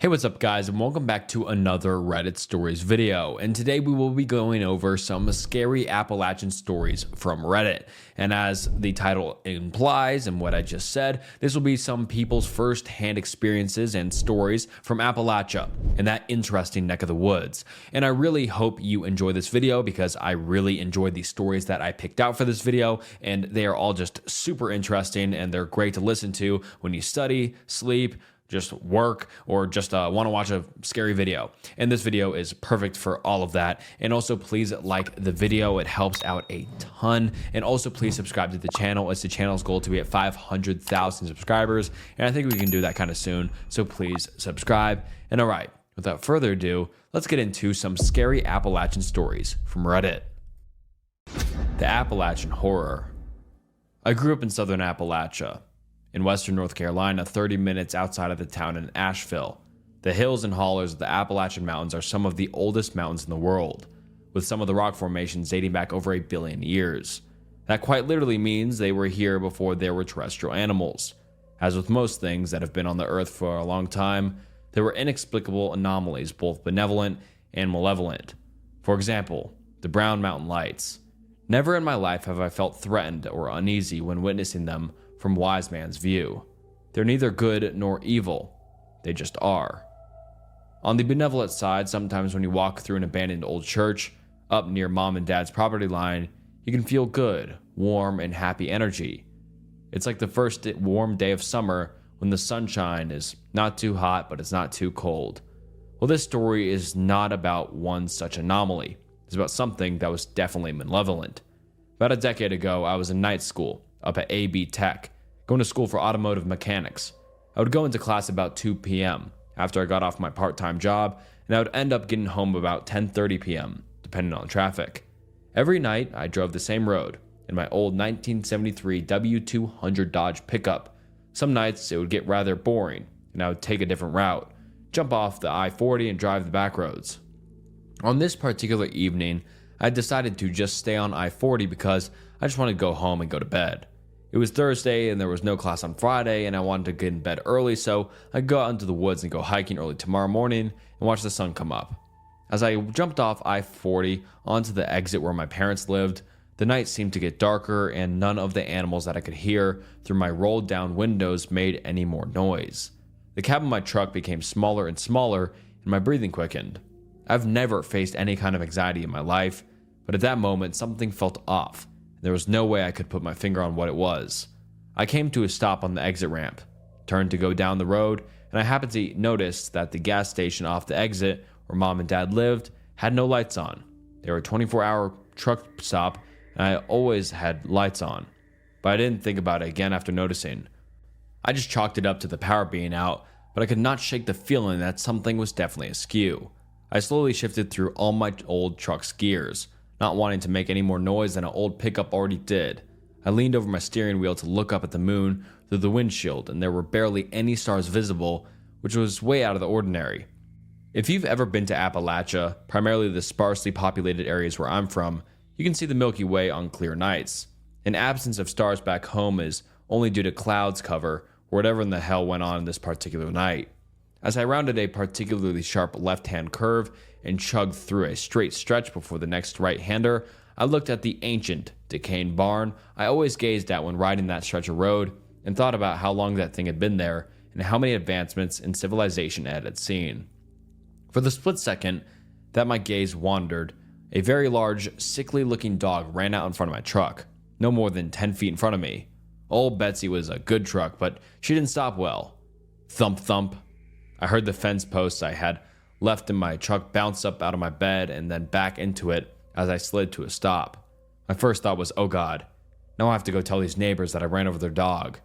Hey, what's up guys, and welcome back to another Reddit Stories video. And today we will be going over some scary Appalachian stories from Reddit. And as the title implies and what I just said, this will be some people's first-hand experiences and stories from Appalachia and that interesting neck of the woods. And I really hope you enjoy this video because I really enjoyed the stories that I picked out for this video, and they are all just super interesting and they're great to listen to when you study, sleep, just work, or just want to watch a scary video. And this video is perfect for all of that. And also please like the video, it helps out a ton. And also please subscribe to the channel. It's the channel's goal to be at 500,000 subscribers, and I think we can do that kind of soon, so please subscribe. And all right, without further ado, let's get into some scary Appalachian stories from Reddit. The Appalachian Horror. I grew up in southern Appalachia, in western North Carolina, 30 minutes outside of the town in Asheville. The hills and hollers of the Appalachian Mountains are some of the oldest mountains in the world, with some of the rock formations dating back over 1 billion years. That quite literally means they were here before there were terrestrial animals. As with most things that have been on the earth for a long time, there were inexplicable anomalies, both benevolent and malevolent. For example, the Brown Mountain Lights. Never in my life have I felt threatened or uneasy when witnessing them from wise man's view. They're neither good nor evil, they just are. On the benevolent side, sometimes when you walk through an abandoned old church up near mom and dad's property line, you can feel good, warm, and happy energy. It's like the first warm day of summer when the sunshine is not too hot, but it's not too cold. Well, this story is not about one such anomaly. It's about something that was definitely malevolent. About a decade ago, I was in night school up at AB Tech, going to school for automotive mechanics. I would go into class about 2 p.m. after I got off my part-time job, and I would end up getting home about 10:30 p.m., depending on traffic. Every night, I drove the same road in my old 1973 W200 Dodge pickup. Some nights, it would get rather boring, and I would take a different route, jump off the I-40 and drive the back roads. On this particular evening, I decided to just stay on I-40 because I just wanted to go home and go to bed. It was Thursday and there was no class on Friday, and I wanted to get in bed early so I'd go out into the woods and go hiking early tomorrow morning and watch the sun come up. As I jumped off I-40 onto the exit where my parents lived, the night seemed to get darker and none of the animals that I could hear through my rolled down windows made any more noise. The cab of my truck became smaller and smaller and my breathing quickened. I've never faced any kind of anxiety in my life, but at that moment something felt off. There was no way I could put my finger on what it was. I came to a stop on the exit ramp, turned to go down the road, and I happened to notice that the gas station off the exit where mom and dad lived had no lights on. They were a 24-hour truck stop, and I always had lights on. But I didn't think about it again after noticing. I just chalked it up to the power being out, but I could not shake the feeling that something was definitely askew. I slowly shifted through all my old truck's gears, not wanting to make any more noise than an old pickup already did. I leaned over my steering wheel to look up at the moon through the windshield, and there were barely any stars visible, which was way out of the ordinary. If you've ever been to Appalachia, primarily the sparsely populated areas where I'm from, you can see the Milky Way on clear nights. An absence of stars back home is only due to clouds cover or whatever in the hell went on this particular night. As I rounded a particularly sharp left-hand curve and chugged through a straight stretch before the next right-hander, I looked at the ancient, decaying barn I always gazed at when riding that stretch of road and thought about how long that thing had been there and how many advancements in civilization it had seen. For the split second that my gaze wandered, a very large, sickly-looking dog ran out in front of my truck, no more than 10 feet in front of me. Old Betsy was a good truck, but she didn't stop well. Thump thump. I heard the fence posts I had left in my truck bounce up out of my bed and then back into it as I slid to a stop. My first thought was, oh god, now I have to go tell these neighbors that I ran over their dog.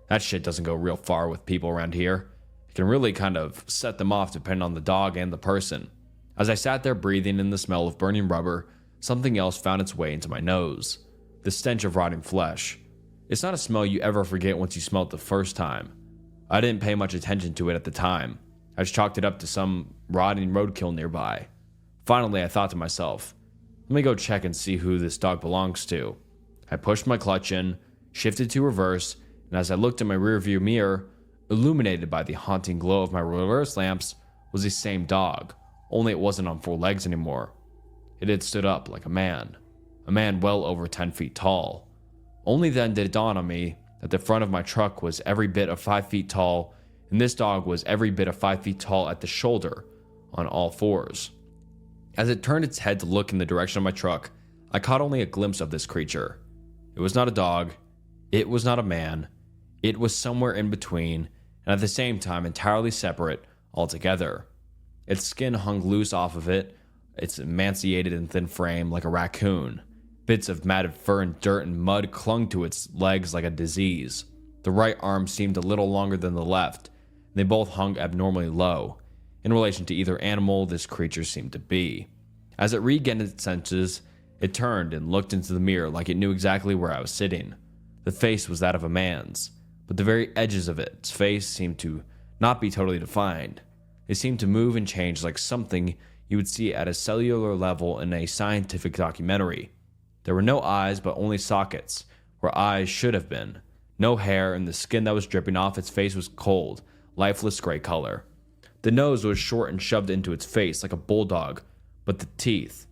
That shit doesn't go real far with people around here. It can really kind of set them off depending on the dog and the person. As I sat there breathing in the smell of burning rubber, something else found its way into my nose. The stench of rotting flesh. It's not a smell you ever forget once you smell it the first time. I didn't pay much attention to it at the time. I just chalked it up to some rotting roadkill nearby. Finally, I thought to myself, let me go check and see who this dog belongs to. I pushed my clutch in, shifted to reverse, and as I looked in my rearview mirror, illuminated by the haunting glow of my reverse lamps, was the same dog, only it wasn't on 4 legs anymore. It had stood up like a man well over 10 feet tall. Only then did it dawn on me that the front of my truck was every bit of 5 feet tall, and this dog was every bit of 5 feet tall at the shoulder, on all 4s. As it turned its head to look in the direction of my truck, I caught only a glimpse of this creature. It was not a dog, it was not a man, it was somewhere in between, and at the same time entirely separate altogether. Its skin hung loose off of it, its emaciated and thin frame like a raccoon. Bits of matted fur and dirt and mud clung to its legs like a disease. The right arm seemed a little longer than the left, and they both hung abnormally low, in relation to either animal this creature seemed to be. As it regained its senses, it turned and looked into the mirror like it knew exactly where I was sitting. The face was that of a man's, but the very edges of its face seemed to not be totally defined. They seemed to move and change like something you would see at a cellular level in a scientific documentary. There were no eyes, but only sockets, where eyes should have been. No hair, and the skin that was dripping off its face was cold, lifeless gray color. The nose was short and shoved into its face like a bulldog, but the teeth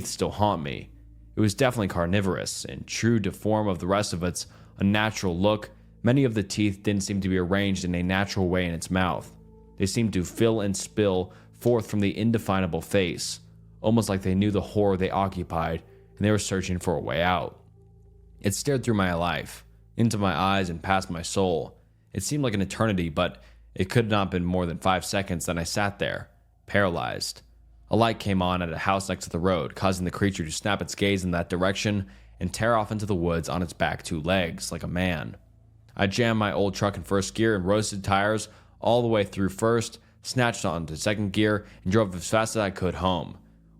still haunt me. It was definitely carnivorous, and true to form of the rest of its unnatural look, many of the teeth didn't seem to be arranged in a natural way in its mouth. They seemed to fill and spill forth from the indefinable face, almost like they knew the horror they occupied, and they were searching for a way out. It stared through my life, into my eyes and past my soul. It seemed like an eternity, but it could not have been more than 5 seconds that I sat there, paralyzed. A light came on at a house next to the road, causing the creature to snap its gaze in that direction and tear off into the woods on its back 2 legs, like a man. I jammed my old truck in first gear and roasted tires all the way through first, snatched onto second gear, and drove as fast as I could home.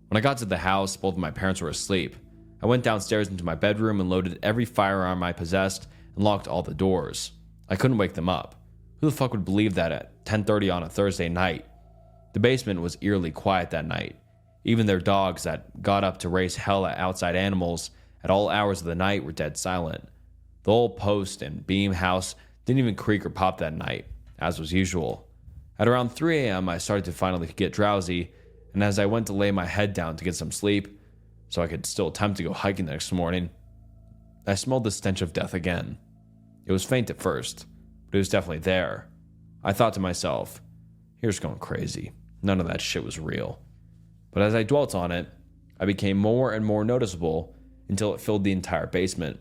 When I got to the house, both of my parents were asleep. I went downstairs into my bedroom and loaded every firearm I possessed and locked all the doors. I couldn't wake them up. Who the fuck would believe that at 10:30 on a Thursday night? The basement was eerily quiet that night. Even their dogs that got up to raise hell at outside animals at all hours of the night were dead silent. The old post and beam house didn't even creak or pop that night, as was usual. At around 3 a.m., I started to finally get drowsy, and as I went to lay my head down to get some sleep, so I could still attempt to go hiking the next morning, I smelled the stench of death again. It was faint at first, but it was definitely there. I thought to myself, here's going crazy. None of that shit was real. But as I dwelt on it, I became more and more noticeable until it filled the entire basement.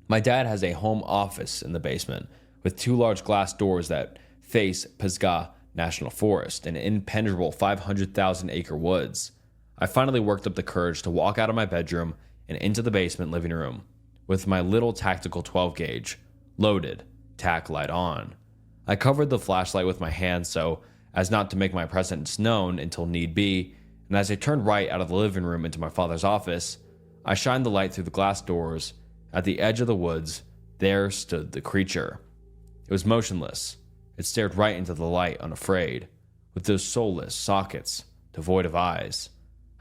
My dad has a home office in the basement with 2 large glass doors that face Pisgah National Forest, an impenetrable 500,000 acre woods. I finally worked up the courage to walk out of my bedroom and into the basement living room with my little tactical 12 gauge, loaded, tack light on. I covered the flashlight with my hand so as not to make my presence known until need be, and as I turned right out of the living room into my father's office, I shined the light through the glass doors. At the edge of the woods, there stood the creature. It was motionless. It stared right into the light, unafraid, with those soulless sockets, devoid of eyes.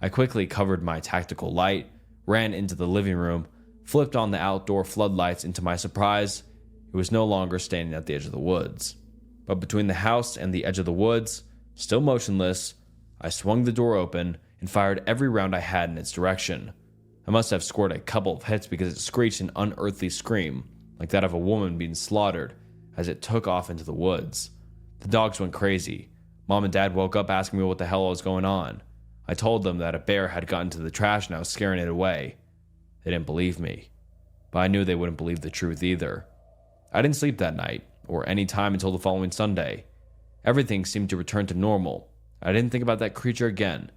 I quickly covered my tactical light, ran into the living room, flipped on the outdoor floodlights, and to my surprise, it was no longer standing at the edge of the woods. But between the house and the edge of the woods, still motionless, I swung the door open and fired every round I had in its direction. I must have scored a couple of hits because it screeched an unearthly scream, like that of a woman being slaughtered, as it took off into the woods. The dogs went crazy. Mom and Dad woke up asking me what the hell was going on. I told them that a bear had gotten to the trash and I was scaring it away. They didn't believe me, but I knew they wouldn't believe the truth either. I didn't sleep that night, or any time until the following Sunday. Everything seemed to return to normal. I didn't think about that creature again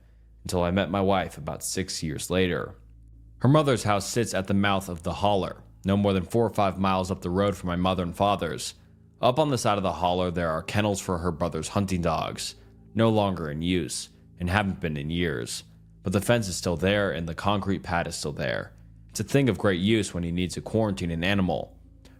until I met my wife about 6 years later. Her mother's house sits at the mouth of the holler, no more than 4 or 5 miles up the road from my mother and father's. Up on the side of the holler, there are kennels for her brother's hunting dogs, no longer in use, and haven't been in years. But the fence is still there, and the concrete pad is still there. It's a thing of great use when he needs to quarantine an animal.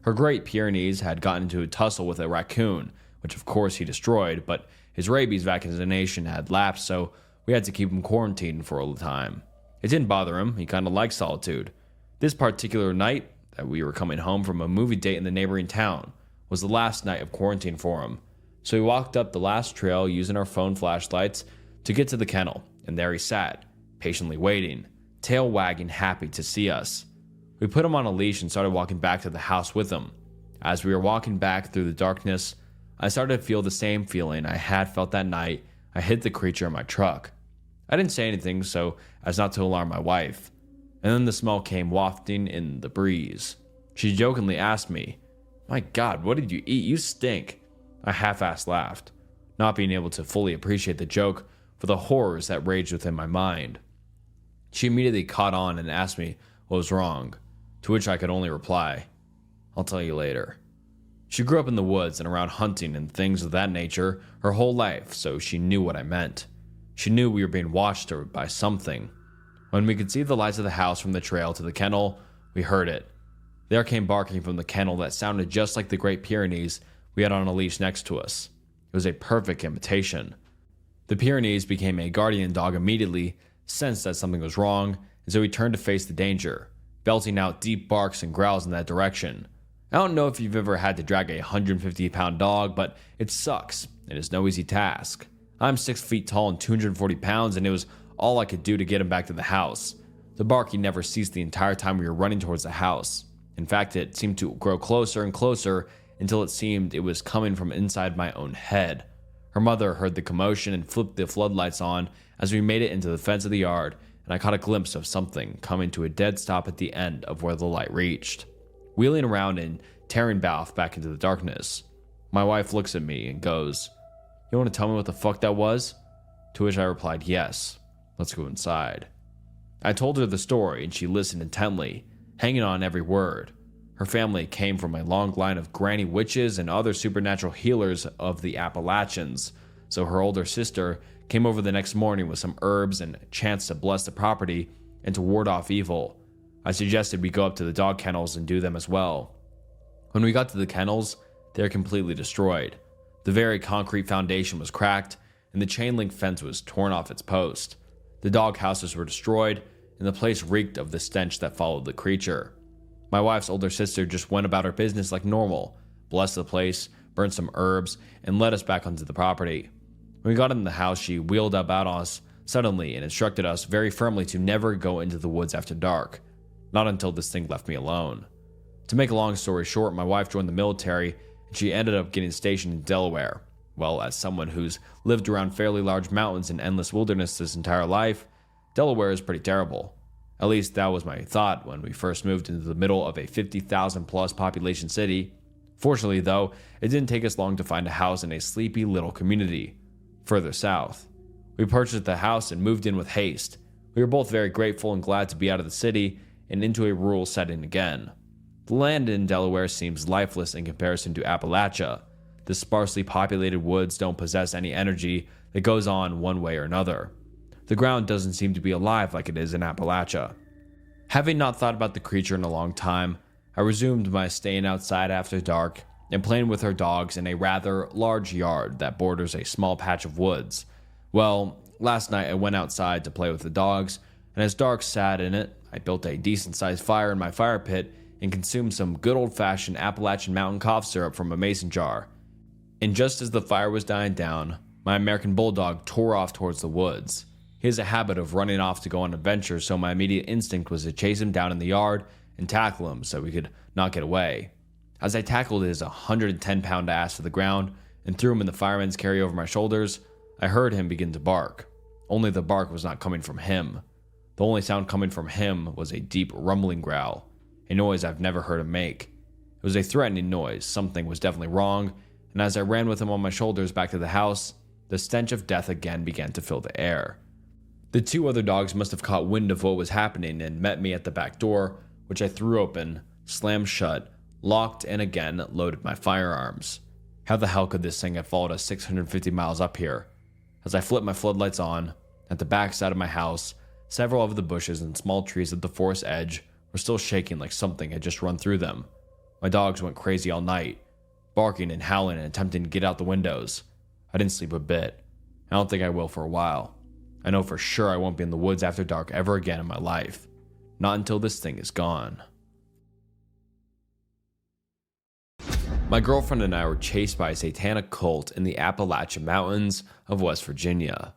Her Great Pyrenees had gotten into a tussle with a raccoon, which of course he destroyed, but his rabies vaccination had lapsed, so we had to keep him quarantined for a time. It didn't bother him, he kind of liked solitude. This particular night that we were coming home from a movie date in the neighboring town was the last night of quarantine for him, So we walked up the last trail using our phone flashlights to get to the kennel, and there he sat, patiently waiting, tail wagging, happy to see us. We put him on a leash and started walking back to the house with him. As we were walking back through the darkness, I started to feel the same feeling I had felt that night I hit the creature in my truck. I didn't say anything so as not to alarm my wife, and then the smell came wafting in the breeze. She jokingly asked me, "My God, what did you eat? You stink." I half-assed laughed, not being able to fully appreciate the joke for the horrors that raged within my mind. She immediately caught on and asked me what was wrong, to which I could only reply, "I'll tell you later." She grew up in the woods and around hunting and things of that nature her whole life, so she knew what I meant. She knew we were being watched by something. When we could see the lights of the house from the trail to the kennel, we heard it. There came barking from the kennel that sounded just like the Great Pyrenees we had on a leash next to us. It was a perfect imitation. The Pyrenees became a guardian dog immediately, sensed that something was wrong, and so he turned to face the danger, belting out deep barks and growls in that direction. I don't know if you've ever had to drag a 150-pound dog, but it sucks, and it's no easy task. I'm 6 feet tall and 240 pounds, and it was all I could do to get him back to the house. The barking never ceased the entire time we were running towards the house. In fact, it seemed to grow closer and closer until it seemed it was coming from inside my own head. Her mother heard the commotion and flipped the floodlights on as we made it into the fence of the yard, and I caught a glimpse of something coming to a dead stop at the end of where the light reached, wheeling around and tearing back into the darkness. My wife looks at me and goes, "You want to tell me what the fuck that was?" To which I replied, "Yes, let's go inside." I told her the story and she listened intently, hanging on every word. Her family came from a long line of granny witches and other supernatural healers of the Appalachians, so her older sister came over the next morning with some herbs and chants to bless the property and to ward off evil. I suggested we go up to the dog kennels and do them as well. When we got to the kennels, they were completely destroyed. The very concrete foundation was cracked, and the chain link fence was torn off its post. The dog houses were destroyed, and the place reeked of the stench that followed the creature. My wife's older sister just went about her business like normal, blessed the place, burned some herbs, and led us back onto the property. When we got in the house, she wheeled up on us suddenly and instructed us very firmly to never go into the woods after dark. Not until this thing left me alone. To make a long story short, my wife joined the military, and she ended up getting stationed in Delaware. Well, as someone who's lived around fairly large mountains and endless wilderness this entire life, Delaware is pretty terrible. At least that was my thought when we first moved into the middle of a 50,000 plus population city. Fortunately, though, it didn't take us long to find a house in a sleepy little community further south. We purchased the house and moved in with haste. We were both very grateful and glad to be out of the city and into a rural setting again. The land in Delaware seems lifeless in comparison to Appalachia. The sparsely populated woods don't possess any energy that goes on one way or another. The ground doesn't seem to be alive like it is in Appalachia. Having not thought about the creature in a long time, I resumed my staying outside after dark and playing with her dogs in a rather large yard that borders a small patch of woods. Well, last night I went outside to play with the dogs, and as dark sat in it, I built a decent-sized fire in my fire pit and consumed some good old-fashioned Appalachian mountain cough syrup from a mason jar. And just as the fire was dying down, my American bulldog tore off towards the woods. He has a habit of running off to go on adventures, so my immediate instinct was to chase him down in the yard and tackle him so he could not get away. As I tackled his 110-pound ass to the ground and threw him in the fireman's carry over my shoulders, I heard him begin to bark. Only the bark was not coming from him. The only sound coming from him was a deep rumbling growl, a noise I've never heard him make. It was a threatening noise. Something was definitely wrong, and as I ran with him on my shoulders back to the house, the stench of death again began to fill the air. The two other dogs must have caught wind of what was happening and met me at the back door, which I threw open, slammed shut, locked, and again loaded my firearms. How the hell could this thing have followed us 650 miles up here? As I flipped my floodlights on, at the back side of my house, several of the bushes and small trees at the forest edge were still shaking like something had just run through them. My dogs went crazy all night, barking and howling and attempting to get out the windows. I didn't sleep a bit. I don't think I will for a while. I know for sure I won't be in the woods after dark ever again in my life. Not until this thing is gone. My girlfriend and I were chased by a satanic cult in the Appalachian Mountains of West Virginia.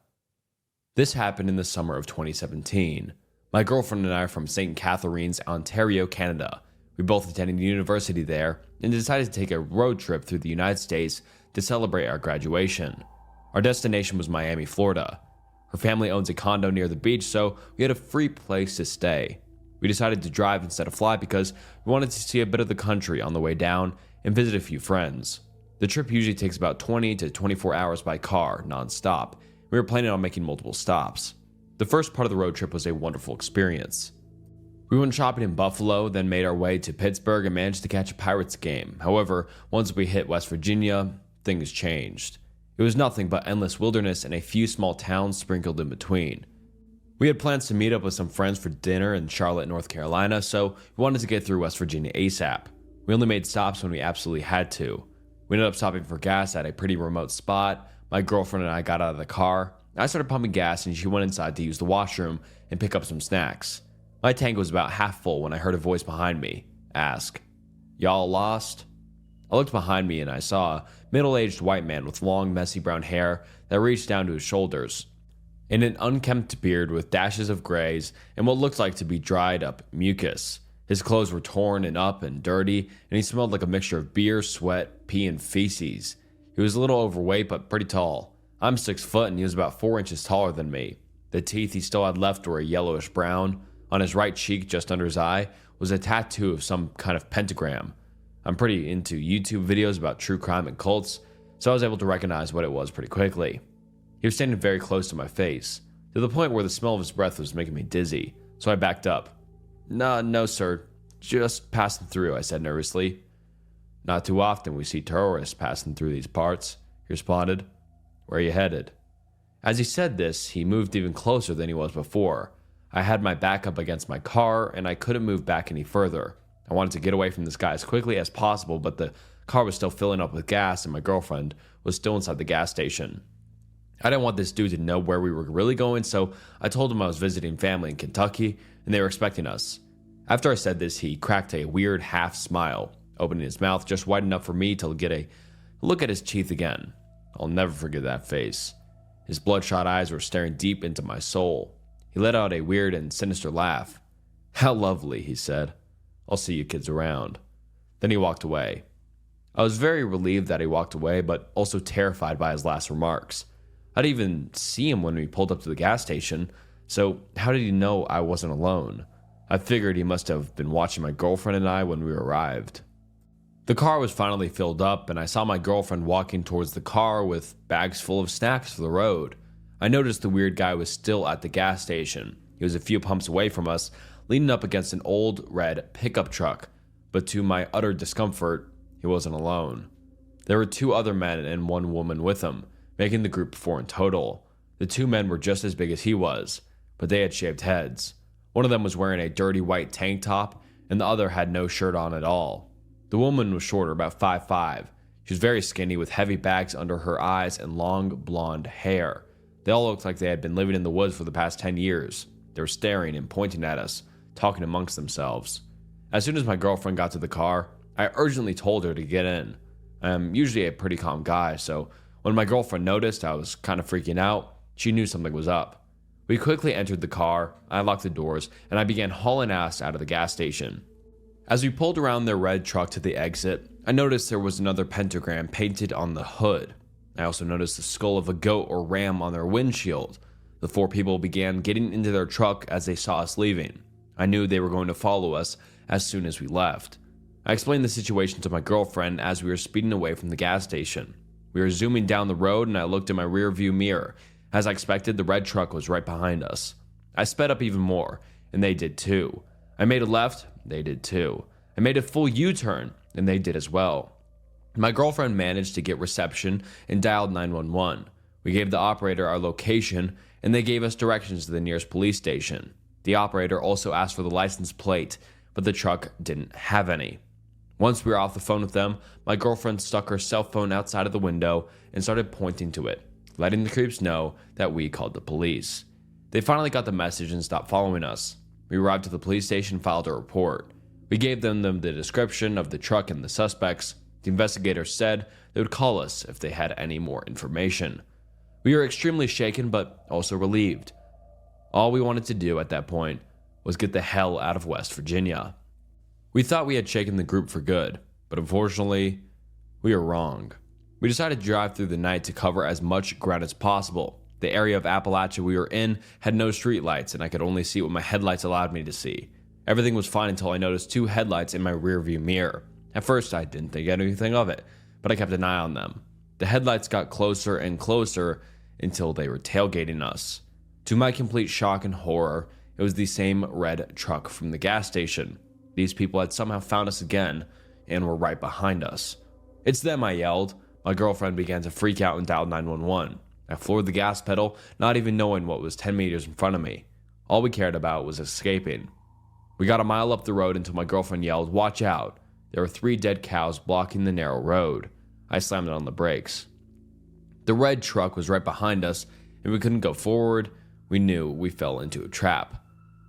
This happened in the summer of 2017. My girlfriend and I are from St. Catharines, Ontario, Canada. We both attended university there and decided to take a road trip through the United States to celebrate our graduation. Our destination was Miami, Florida. Her family owns a condo near the beach, so we had a free place to stay. We decided to drive instead of fly because we wanted to see a bit of the country on the way down and visit a few friends. The trip usually takes about 20 to 24 hours by car, non-stop. We were planning on making multiple stops. The first part of the road trip was a wonderful experience. We went shopping in Buffalo, then made our way to Pittsburgh and managed to catch a Pirates game. However, once we hit West Virginia, things changed. It was nothing but endless wilderness and a few small towns sprinkled in between. We had plans to meet up with some friends for dinner in Charlotte, North Carolina, so we wanted to get through West Virginia ASAP. We only made stops when we absolutely had to. We ended up stopping for gas at a pretty remote spot. My girlfriend and I got out of the car. I started pumping gas and she went inside to use the washroom and pick up some snacks. My tank was about half full when I heard a voice behind me ask, "Y'all lost?" I looked behind me and I saw a middle-aged white man with long, messy brown hair that reached down to his shoulders, and an unkempt beard with dashes of grays and what looked like to be dried up mucus. His clothes were torn and up and dirty, and he smelled like a mixture of beer, sweat, pee, and feces. He was a little overweight, but pretty tall. I'm 6 foot, and he was about 4 inches taller than me. The teeth he still had left were a yellowish brown. On his right cheek, just under his eye, was a tattoo of some kind of pentagram. I'm pretty into YouTube videos about true crime and cults, so I was able to recognize what it was pretty quickly. He was standing very close to my face, to the point where the smell of his breath was making me dizzy, so I backed up. No, sir. Just passing through," I said nervously. "Not too often we see tourists passing through these parts," he responded. "Where are you headed?" As he said this, he moved even closer than he was before. I had my back up against my car, and I couldn't move back any further. I wanted to get away from this guy as quickly as possible, but the car was still filling up with gas, and my girlfriend was still inside the gas station. I didn't want this dude to know where we were really going, so I told him I was visiting family in Kentucky, and they were expecting us. After I said this, he cracked a weird half smile, opening his mouth just wide enough for me to get a look at his teeth again. I'll never forget that face. His bloodshot eyes were staring deep into my soul. He let out a weird and sinister laugh. "How lovely," he said. "I'll see you kids around." Then he walked away. I was very relieved that he walked away, but also terrified by his last remarks. I didn't even see him when we pulled up to the gas station, so how did he know I wasn't alone? I figured he must have been watching my girlfriend and I when we arrived. The car was finally filled up, and I saw my girlfriend walking towards the car with bags full of snacks for the road. I noticed the weird guy was still at the gas station. He was a few pumps away from us, leaning up against an old red pickup truck, but to my utter discomfort, he wasn't alone. There were 2 other men and 1 woman with him, making the group 4 in total. The 2 men were just as big as he was, but they had shaved heads. One of them was wearing a dirty white tank top, and the other had no shirt on at all. The woman was shorter, about 5'5". She was very skinny with heavy bags under her eyes and long blonde hair. They all looked like they had been living in the woods for the past 10 years. They were staring and pointing at us, talking amongst themselves. As soon as my girlfriend got to the car, I urgently told her to get in. I'm usually a pretty calm guy, so when my girlfriend noticed I was kind of freaking out, she knew something was up. We quickly entered the car, I locked the doors, and I began hauling ass out of the gas station. As we pulled around their red truck to the exit, I noticed there was another pentagram painted on the hood. I also noticed the skull of a goat or ram on their windshield. The 4 people began getting into their truck as they saw us leaving. I knew they were going to follow us as soon as we left. I explained the situation to my girlfriend as we were speeding away from the gas station. We were zooming down the road, and I looked in my rearview mirror. As I expected, the red truck was right behind us. I sped up even more, and they did too. I made a left, they did too. I made a full U-turn, and they did as well. My girlfriend managed to get reception and dialed 911. We gave the operator our location, and they gave us directions to the nearest police station. The operator also asked for the license plate, but the truck didn't have any. Once we were off the phone with them, my girlfriend stuck her cell phone outside of the window and started pointing to it, letting the creeps know that we called the police. They finally got the message and stopped following us. We arrived at the police station and filed a report. We gave them the description of the truck and the suspects. The investigators said they would call us if they had any more information. We were extremely shaken but also relieved. All we wanted to do at that point was get the hell out of West Virginia. We thought we had shaken the group for good, but unfortunately, we were wrong. We decided to drive through the night to cover as much ground as possible. The area of Appalachia we were in had no streetlights, and I could only see what my headlights allowed me to see. Everything was fine until I noticed 2 headlights in my rearview mirror. At first, I didn't think anything of it, but I kept an eye on them. The headlights got closer and closer until they were tailgating us. To my complete shock and horror, it was the same red truck from the gas station. These people had somehow found us again and were right behind us. "It's them," I yelled. My girlfriend began to freak out and dialed 911. I floored the gas pedal, not even knowing what was 10 meters in front of me. All we cared about was escaping. We got a mile up the road until my girlfriend yelled, "Watch out." There were 3 dead cows blocking the narrow road. I slammed on the brakes. The red truck was right behind us, and we couldn't go forward. We knew we fell into a trap.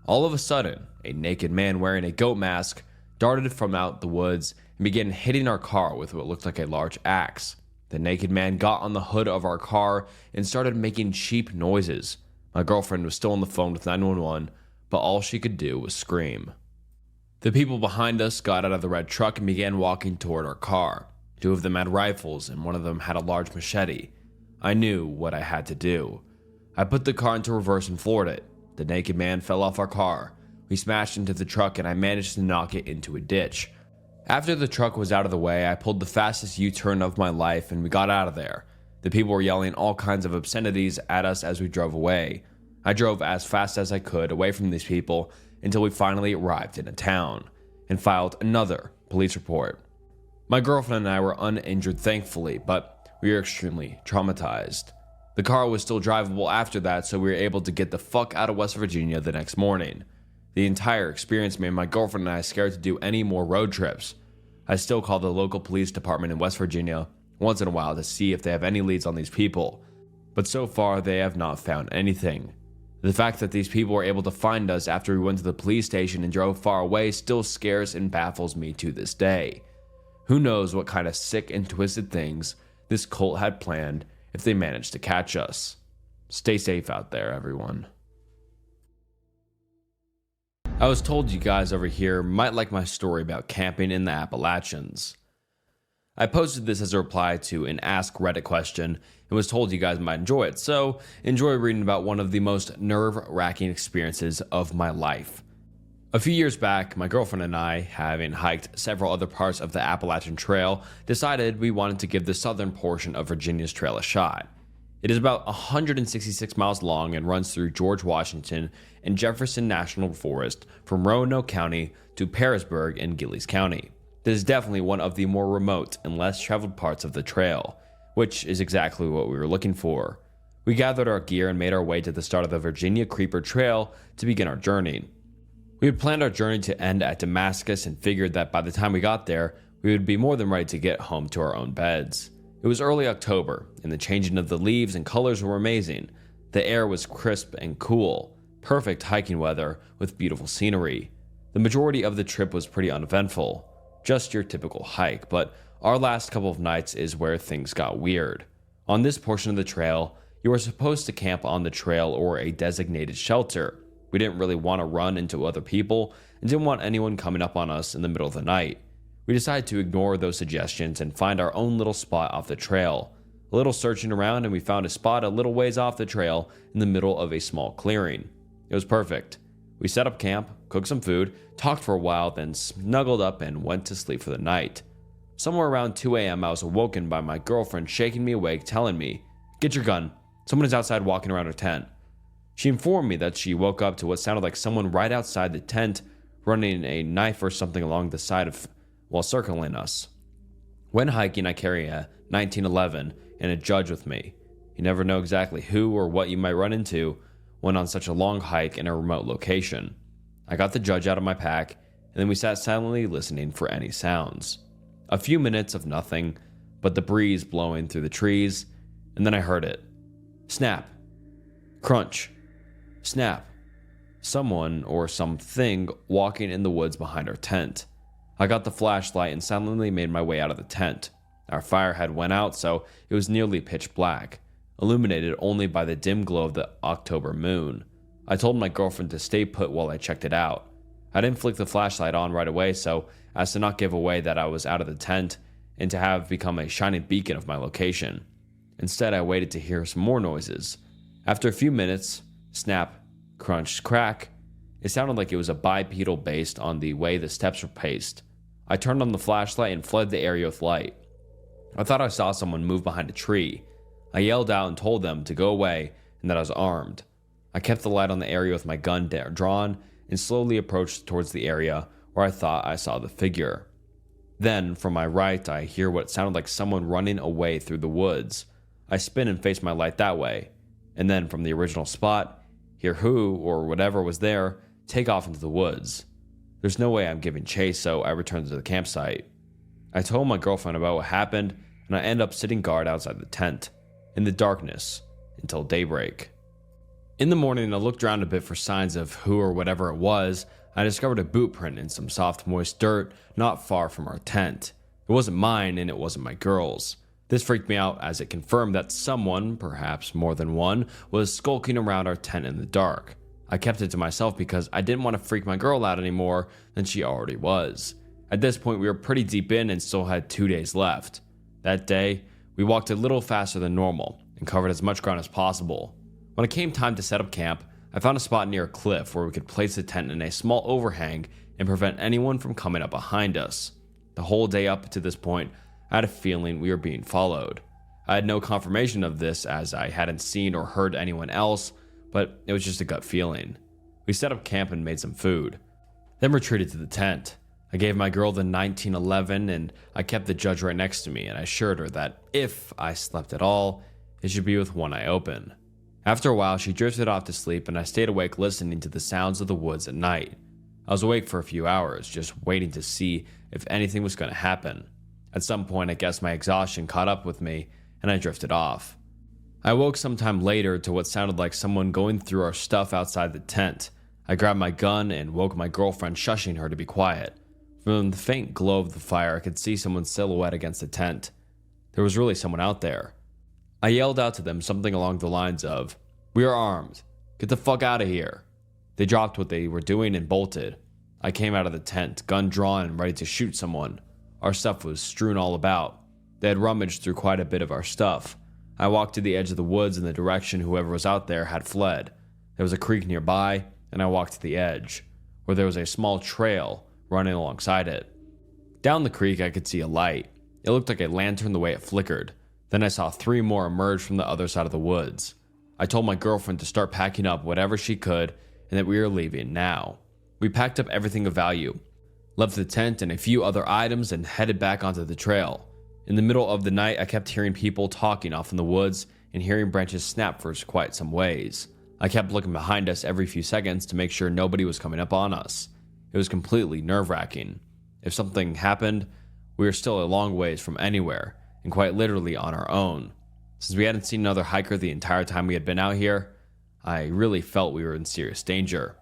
All of a sudden, a naked man wearing a goat mask darted from out the woods and began hitting our car with what looked like a large axe. The naked man got on the hood of our car and started making cheap noises. My girlfriend was still on the phone with 911, but all she could do was scream. The people behind us got out of the red truck and began walking toward our car. 2 of them had rifles, and one of them had a large machete. I knew what I had to do. I put the car into reverse and floored it. The naked man fell off our car. We smashed into the truck, and I managed to knock it into a ditch. After the truck was out of the way, I pulled the fastest U-turn of my life, and we got out of there. The people were yelling all kinds of obscenities at us as we drove away. I drove as fast as I could away from these people until we finally arrived in a town and filed another police report. My girlfriend and I were uninjured, thankfully, but we were extremely traumatized. The car was still drivable after that, so we were able to get the fuck out of West Virginia the next morning. The entire experience made my girlfriend and I scared to do any more road trips. I still call the local police department in West Virginia once in a while to see if they have any leads on these people, but so far they have not found anything. The fact that these people were able to find us after we went to the police station and drove far away still scares and baffles me to this day. Who knows what kind of sick and twisted things this cult had planned if they managed to catch us. Stay safe out there, everyone. I was told you guys over here might like my story about camping in the Appalachians. I posted this as a reply to an Ask Reddit question and was told you guys might enjoy it, so enjoy reading about one of the most nerve-wracking experiences of my life. A few years back, my girlfriend and I, having hiked several other parts of the Appalachian Trail, decided we wanted to give the southern portion of Virginia's trail a shot. It is about 166 miles long and runs through George Washington and Jefferson National Forest from Roanoke County to Pearisburg in Gillies County. This is definitely one of the more remote and less traveled parts of the trail, which is exactly what we were looking for. We gathered our gear and made our way to the start of the Virginia Creeper Trail to begin our journey. We had planned our journey to end at Damascus and figured that by the time we got there, we would be more than ready to get home to our own beds. It was early October, and the changing of the leaves and colors were amazing. The air was crisp and cool, perfect hiking weather with beautiful scenery. The majority of the trip was pretty uneventful, just your typical hike, but our last couple of nights is where things got weird. On this portion of the trail, you were supposed to camp on the trail or a designated shelter. We didn't really want to run into other people and didn't want anyone coming up on us in the middle of the night. We decided to ignore those suggestions and find our own little spot off the trail. A little searching around and we found a spot a little ways off the trail in the middle of a small clearing. It was perfect. We set up camp, cooked some food, talked for a while, then snuggled up and went to sleep for the night. Somewhere around 2 a.m. I was awoken by my girlfriend shaking me awake, telling me, "Get your gun. Someone is outside walking around her tent." She informed me that she woke up to what sounded like someone right outside the tent running a knife or something along the side while circling us. When hiking, I carry a 1911 and a judge with me. You never know exactly who or what you might run into when on such a long hike in a remote location. I got the judge out of my pack, and then we sat silently listening for any sounds. A few minutes of nothing but the breeze blowing through the trees, and then I heard it. Snap. Crunch. Snap. Someone or something walking in the woods behind our tent. I got the flashlight and silently made my way out of the tent. Our fire had went out, so it was nearly pitch black, illuminated only by the dim glow of the October moon. I told my girlfriend to stay put while I checked it out. I didn't flick the flashlight on right away so as to not give away that I was out of the tent and to have become a shining beacon of my location. Instead, I waited to hear some more noises. After a few minutes, snap, crunch, crack, it sounded like it was a bipedal based on the way the steps were paced. I turned on the flashlight and flooded the area with light. I thought I saw someone move behind a tree. I yelled out and told them to go away and that I was armed. I kept the light on the area with my gun drawn and slowly approached towards the area where I thought I saw the figure. Then, from my right, I hear what sounded like someone running away through the woods. I spin and face my light that way, and then from the original spot, hear who or whatever was there take off into the woods. There's no way I'm giving chase, so I return to the campsite. I told my girlfriend about what happened, and I end up sitting guard outside the tent, in the darkness, until daybreak. In the morning, I looked around a bit for signs of who or whatever it was. I discovered a boot print in some soft, moist dirt not far from our tent. It wasn't mine, and it wasn't my girl's. This freaked me out as it confirmed that someone, perhaps more than one, was skulking around our tent in the dark. I kept it to myself because I didn't want to freak my girl out any more than she already was. At this point, we were pretty deep in and still had 2 days left. That day, we walked a little faster than normal and covered as much ground as possible. When it came time to set up camp, I found a spot near a cliff where we could place the tent in a small overhang and prevent anyone from coming up behind us. The whole day up to this point, I had a feeling we were being followed. I had no confirmation of this as I hadn't seen or heard anyone else, but it was just a gut feeling. We set up camp and made some food, then retreated to the tent. I gave my girl the 1911 and I kept the judge right next to me, and I assured her that if I slept at all, it should be with one eye open. After a while, she drifted off to sleep and I stayed awake listening to the sounds of the woods at night. I was awake for a few hours, just waiting to see if anything was going to happen. At some point, I guess my exhaustion caught up with me and I drifted off. I woke sometime later to what sounded like someone going through our stuff outside the tent. I grabbed my gun and woke my girlfriend, shushing her to be quiet. From the faint glow of the fire, I could see someone's silhouette against the tent. There was really someone out there. I yelled out to them something along the lines of, "We are armed. Get the fuck out of here." They dropped what they were doing and bolted. I came out of the tent, gun drawn and ready to shoot someone. Our stuff was strewn all about. They had rummaged through quite a bit of our stuff. I walked to the edge of the woods in the direction whoever was out there had fled. There was a creek nearby, and I walked to the edge, where there was a small trail running alongside it. Down the creek, I could see a light. It looked like a lantern the way it flickered. Then I saw 3 more emerge from the other side of the woods. I told my girlfriend to start packing up whatever she could and that we were leaving now. We packed up everything of value, left the tent and a few other items, and headed back onto the trail. In the middle of the night, I kept hearing people talking off in the woods and hearing branches snap for quite some ways. I kept looking behind us every few seconds to make sure nobody was coming up on us. It was completely nerve-wracking. If something happened, we were still a long ways from anywhere, and quite literally on our own. Since we hadn't seen another hiker the entire time we had been out here, I really felt we were in serious danger.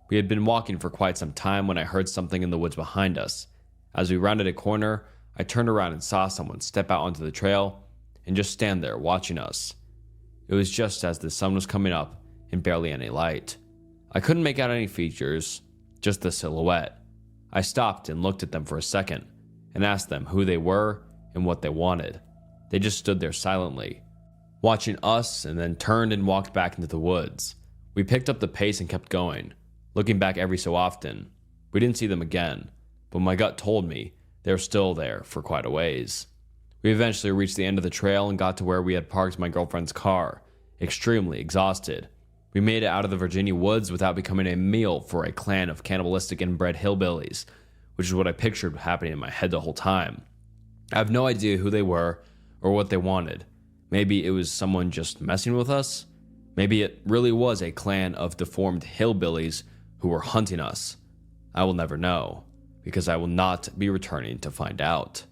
We had been walking for quite some time when I heard something in the woods behind us. As we rounded a corner, I turned around and saw someone step out onto the trail and just stand there watching us. It was just as the sun was coming up and barely any light. I couldn't make out any features, just the silhouette. I stopped and looked at them for a second and asked them who they were and what they wanted. They just stood there silently, watching us, and then turned and walked back into the woods. We picked up the pace and kept going, looking back every so often. We didn't see them again, but my gut told me they were still there for quite a ways. We eventually reached the end of the trail and got to where we had parked my girlfriend's car, extremely exhausted. We made it out of the Virginia woods without becoming a meal for a clan of cannibalistic inbred hillbillies, which is what I pictured happening in my head the whole time. I have no idea who they were or what they wanted. Maybe it was someone just messing with us. Maybe it really was a clan of deformed hillbillies who were hunting us. I will never know, because I will not be returning to find out.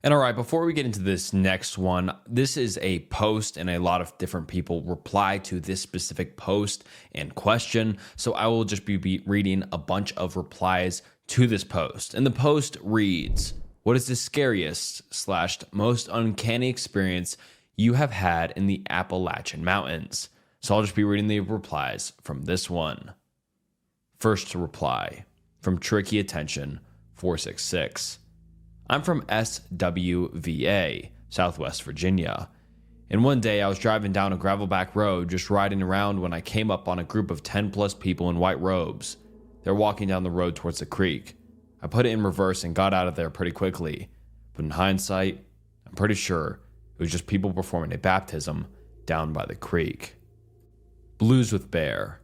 And all right, before we get into this next one, this is a post and a lot of different people reply to this specific post and question. So I will just be reading a bunch of replies to this post. And the post reads, "What is the scariest/most uncanny experience you have had in the Appalachian Mountains?" So I'll just be reading the replies from this one. First reply from Tricky Attention 466. "I'm from SWVA, Southwest Virginia. And one day I was driving down a gravelback road just riding around when I came up on a group of 10 plus people in white robes. They're walking down the road towards the creek. I put it in reverse and got out of there pretty quickly. But in hindsight, I'm pretty sure it was just people performing a baptism down by the creek." Blues with Bear.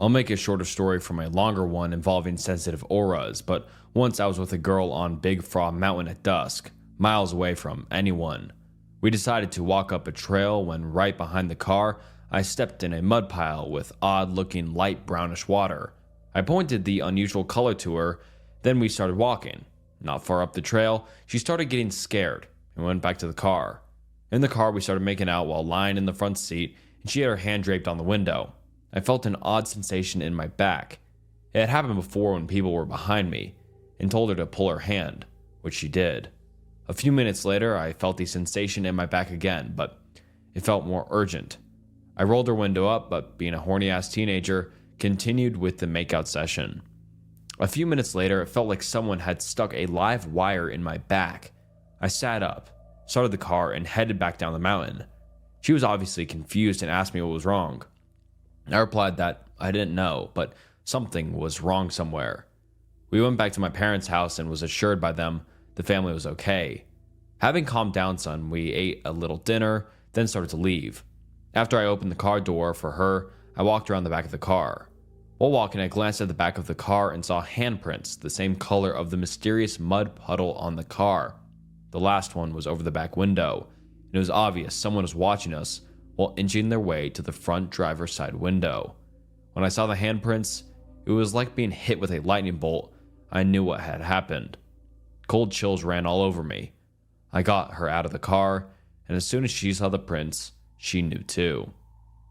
I'll make a shorter story from a longer one involving sensitive auras, but once I was with a girl on Big Frog Mountain at dusk, miles away from anyone. We decided to walk up a trail when right behind the car, I stepped in a mud pile with odd-looking light brownish water. I pointed the unusual color to her, then we started walking. Not far up the trail, she started getting scared and went back to the car. In the car, we started making out while lying in the front seat, and she had her hand draped on the window. I felt an odd sensation in my back. It had happened before when people were behind me, and told her to pull her hand, which she did. A few minutes later, I felt the sensation in my back again, but it felt more urgent. I rolled her window up, but being a horny-ass teenager, continued with the makeout session. A few minutes later, it felt like someone had stuck a live wire in my back. I sat up, started the car, and headed back down the mountain. She was obviously confused and asked me what was wrong. I replied that I didn't know, but something was wrong somewhere. We went back to my parents' house and was assured by them the family was okay. Having calmed down some, we ate a little dinner, then started to leave. After I opened the car door for her, I walked around the back of the car. While walking, I glanced at the back of the car and saw handprints, the same color of the mysterious mud puddle on the car. The last one was over the back window, and it was obvious someone was watching us while inching their way to the front driver's side window. When I saw the handprints, it was like being hit with a lightning bolt. I knew what had happened. Cold chills ran all over me. I got her out of the car, and as soon as she saw the prints, she knew too.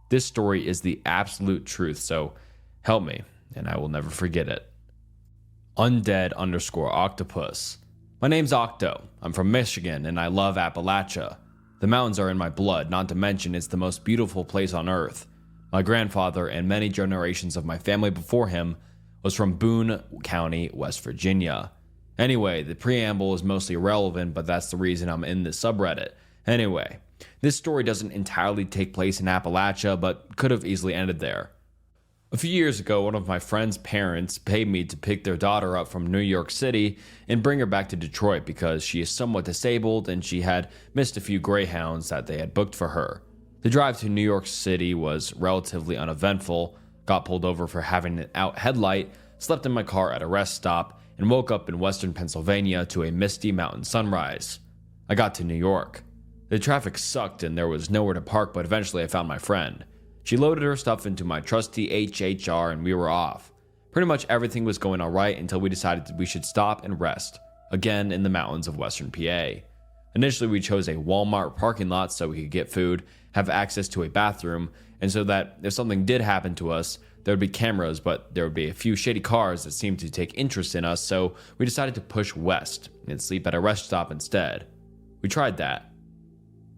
This story is the absolute truth, so help me, and I will never forget it. Undead_octopus. My name's Octo. I'm from Michigan, and I love Appalachia. The mountains are in my blood, not to mention it's the most beautiful place on earth. My grandfather and many generations of my family before him was from Boone County, West Virginia. Anyway, the preamble is mostly irrelevant, but that's the reason I'm in this subreddit. Anyway, this story doesn't entirely take place in Appalachia, but could have easily ended there. A few years ago, one of my friend's parents paid me to pick their daughter up from New York City and bring her back to Detroit because she is somewhat disabled and she had missed a few Greyhounds that they had booked for her. The drive to New York City was relatively uneventful, got pulled over for having an out headlight, slept in my car at a rest stop, and woke up in western Pennsylvania to a misty mountain sunrise. I got to New York. The traffic sucked and there was nowhere to park, but eventually I found my friend. She loaded her stuff into my trusty HHR and we were off. Pretty much everything was going alright until we decided that we should stop and rest, again in the mountains of western PA. Initially we chose a Walmart parking lot so we could get food, have access to a bathroom, and so that if something did happen to us, there would be cameras, but there would be a few shady cars that seemed to take interest in us, so we decided to push west and sleep at a rest stop instead. We tried that.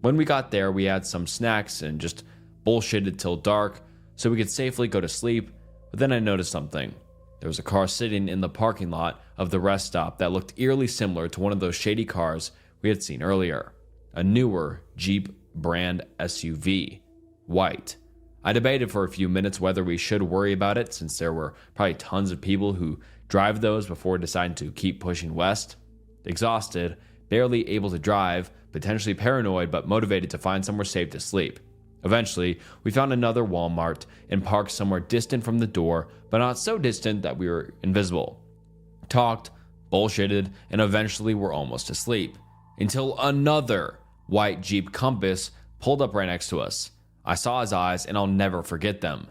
When we got there, we had some snacks and just bullshitted till dark so we could safely go to sleep, but then I noticed something. There was a car sitting in the parking lot of the rest stop that looked eerily similar to one of those shady cars we had seen earlier. A newer Jeep brand SUV. White. I debated for a few minutes whether we should worry about it since there were probably tons of people who drive those before deciding to keep pushing west. Exhausted, barely able to drive, potentially paranoid but motivated to find somewhere safe to sleep. Eventually, we found another Walmart and parked somewhere distant from the door, but not so distant that we were invisible. Talked, bullshitted, and eventually were almost asleep. Until another white Jeep Compass pulled up right next to us. I saw his eyes and I'll never forget them.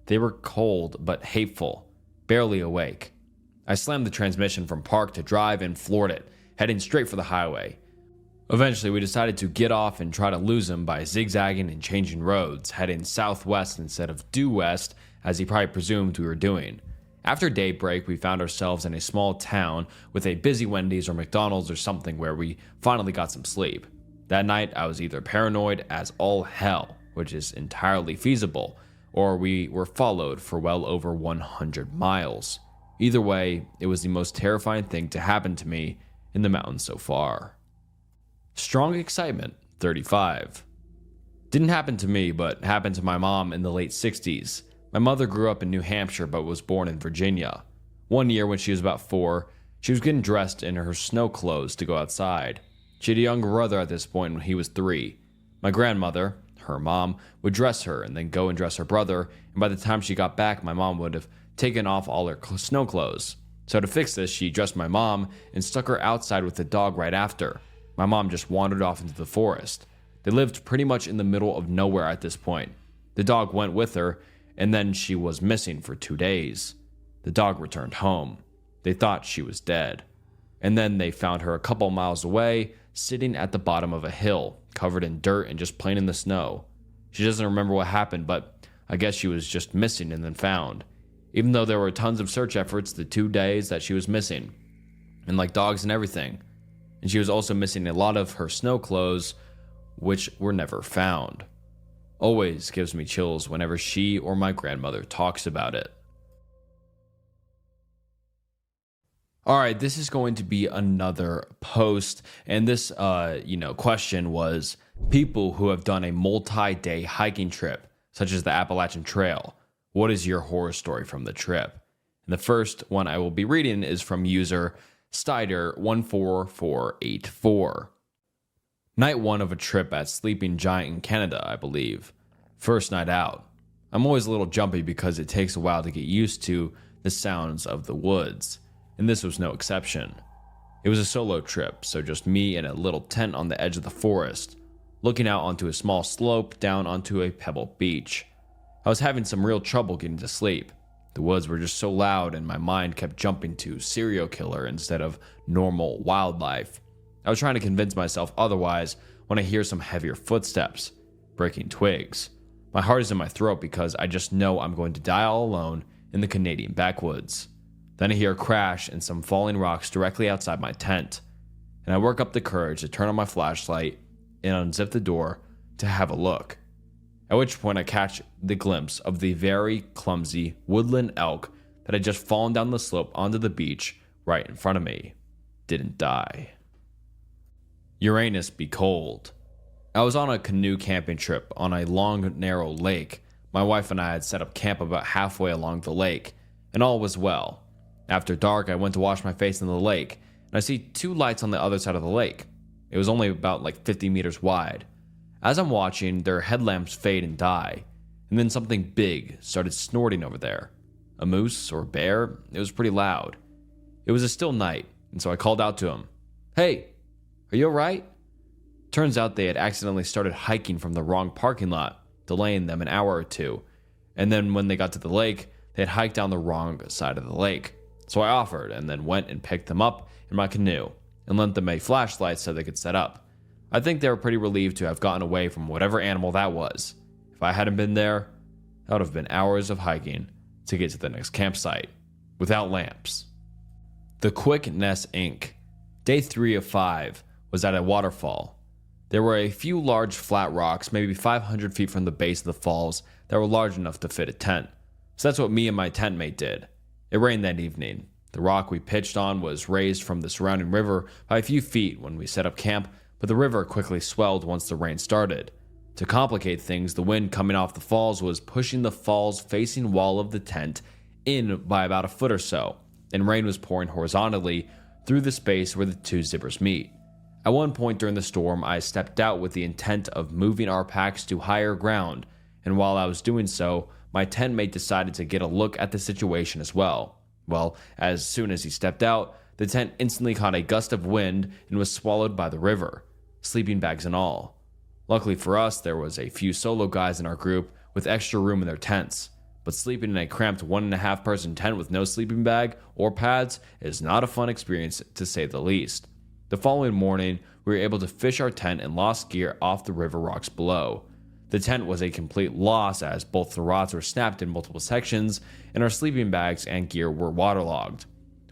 They were cold but hateful, barely awake. I slammed the transmission from park to drive and floored it, heading straight for the highway. Eventually, we decided to get off and try to lose him by zigzagging and changing roads, heading southwest instead of due west, as he probably presumed we were doing. After daybreak, we found ourselves in a small town with a busy Wendy's or McDonald's or something where we finally got some sleep. That night, I was either paranoid as all hell, which is entirely feasible, or we were followed for well over 100 miles. Either way, it was the most terrifying thing to happen to me in the mountains so far. Strong excitement, 35. Didn't happen to me, but happened to my mom in the late 60s. My mother grew up in New Hampshire but was born in Virginia. One year when she was about 4, she was getting dressed in her snow clothes to go outside. She had a younger brother at this point when he was 3. My grandmother, her mom, would dress her and then go and dress her brother, and by the time she got back, my mom would have taken off all her snow clothes. So to fix this, she dressed my mom and stuck her outside with the dog right after. My mom just wandered off into the forest. They lived pretty much in the middle of nowhere at this point. The dog went with her, and then she was missing for 2 days. The dog returned home. They thought she was dead. And then they found her a couple miles away, sitting at the bottom of a hill, covered in dirt and just plain in the snow. She doesn't remember what happened, but I guess she was just missing and then found. Even though there were tons of search efforts the 2 days that she was missing. And like dogs and everything. And she was also missing a lot of her snow clothes, which were never found. Always gives me chills whenever she or my grandmother talks about it. Alright, this is going to be another post, and this question was people who have done a multi-day hiking trip, such as the Appalachian Trail. What is your horror story from the trip? And the first one I will be reading is from user Stider14484. Night 1 of a trip at Sleeping Giant in Canada, I believe. First night out. I'm always a little jumpy because it takes a while to get used to the sounds of the woods, and this was no exception. It was a solo trip, so just me in a little tent on the edge of the forest, looking out onto a small slope down onto a pebble beach. I was having some real trouble getting to sleep. The woods were just so loud and my mind kept jumping to serial killer instead of normal wildlife. I was trying to convince myself otherwise when I hear some heavier footsteps, breaking twigs. My heart is in my throat because I just know I'm going to die all alone in the Canadian backwoods. Then I hear a crash and some falling rocks directly outside my tent, and I work up the courage to turn on my flashlight and unzip the door to have a look. At which point I catch the glimpse of the very clumsy woodland elk that had just fallen down the slope onto the beach right in front of me. Didn't die. Uranus be cold. I was on a canoe camping trip on a long, narrow lake. My wife and I had set up camp about halfway along the lake, and all was well. After dark, I went to wash my face in the lake, and I see 2 lights on the other side of the lake. It was only about 50 meters wide. As I'm watching, their headlamps fade and die, and then something big started snorting over there. A moose or bear? It was pretty loud. It was a still night, and so I called out to him, "Hey, are you alright?" Turns out they had accidentally started hiking from the wrong parking lot, delaying them an hour or 2. And then when they got to the lake, they had hiked down the wrong side of the lake. So I offered and then went and picked them up in my canoe and lent them a flashlight so they could set up. I think they were pretty relieved to have gotten away from whatever animal that was. If I hadn't been there, that would have been hours of hiking to get to the next campsite without lamps. The Quickness Inc. Day 3 of 5 was at a waterfall. There were a few large flat rocks, maybe 500 feet from the base of the falls, that were large enough to fit a tent. So that's what me and my tent mate did. It rained that evening. The rock we pitched on was raised from the surrounding river by a few feet when we set up camp, but the river quickly swelled once the rain started. To complicate things, the wind coming off the falls was pushing the falls facing wall of the tent in by about a foot or so, and rain was pouring horizontally through the space where the 2 zippers meet. At one point during the storm, I stepped out with the intent of moving our packs to higher ground, and while I was doing so, my tent mate decided to get a look at the situation as well. Well, as soon as he stepped out, the tent instantly caught a gust of wind and was swallowed by the river, sleeping bags and all. Luckily for us, there was a few solo guys in our group with extra room in their tents, but sleeping in a cramped 1.5 person tent with no sleeping bag or pads is not a fun experience to say the least. The following morning, we were able to fish our tent and lost gear off the river rocks below. The tent was a complete loss as both the rods were snapped in multiple sections and our sleeping bags and gear were waterlogged.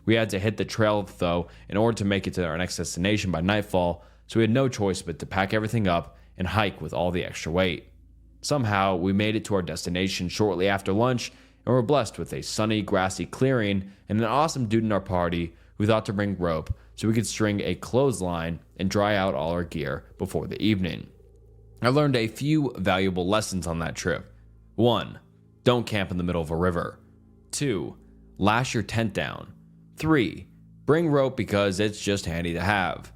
We had to hit the trail though in order to make it to our next destination by nightfall, so we had no choice but to pack everything up and hike with all the extra weight. Somehow, we made it to our destination shortly after lunch and were blessed with a sunny, grassy clearing and an awesome dude in our party who thought to bring rope so we could string a clothesline and dry out all our gear before the evening. I learned a few valuable lessons on that trip. 1. Don't camp in the middle of a river. 2. Lash your tent down. 3. Bring rope because it's just handy to have.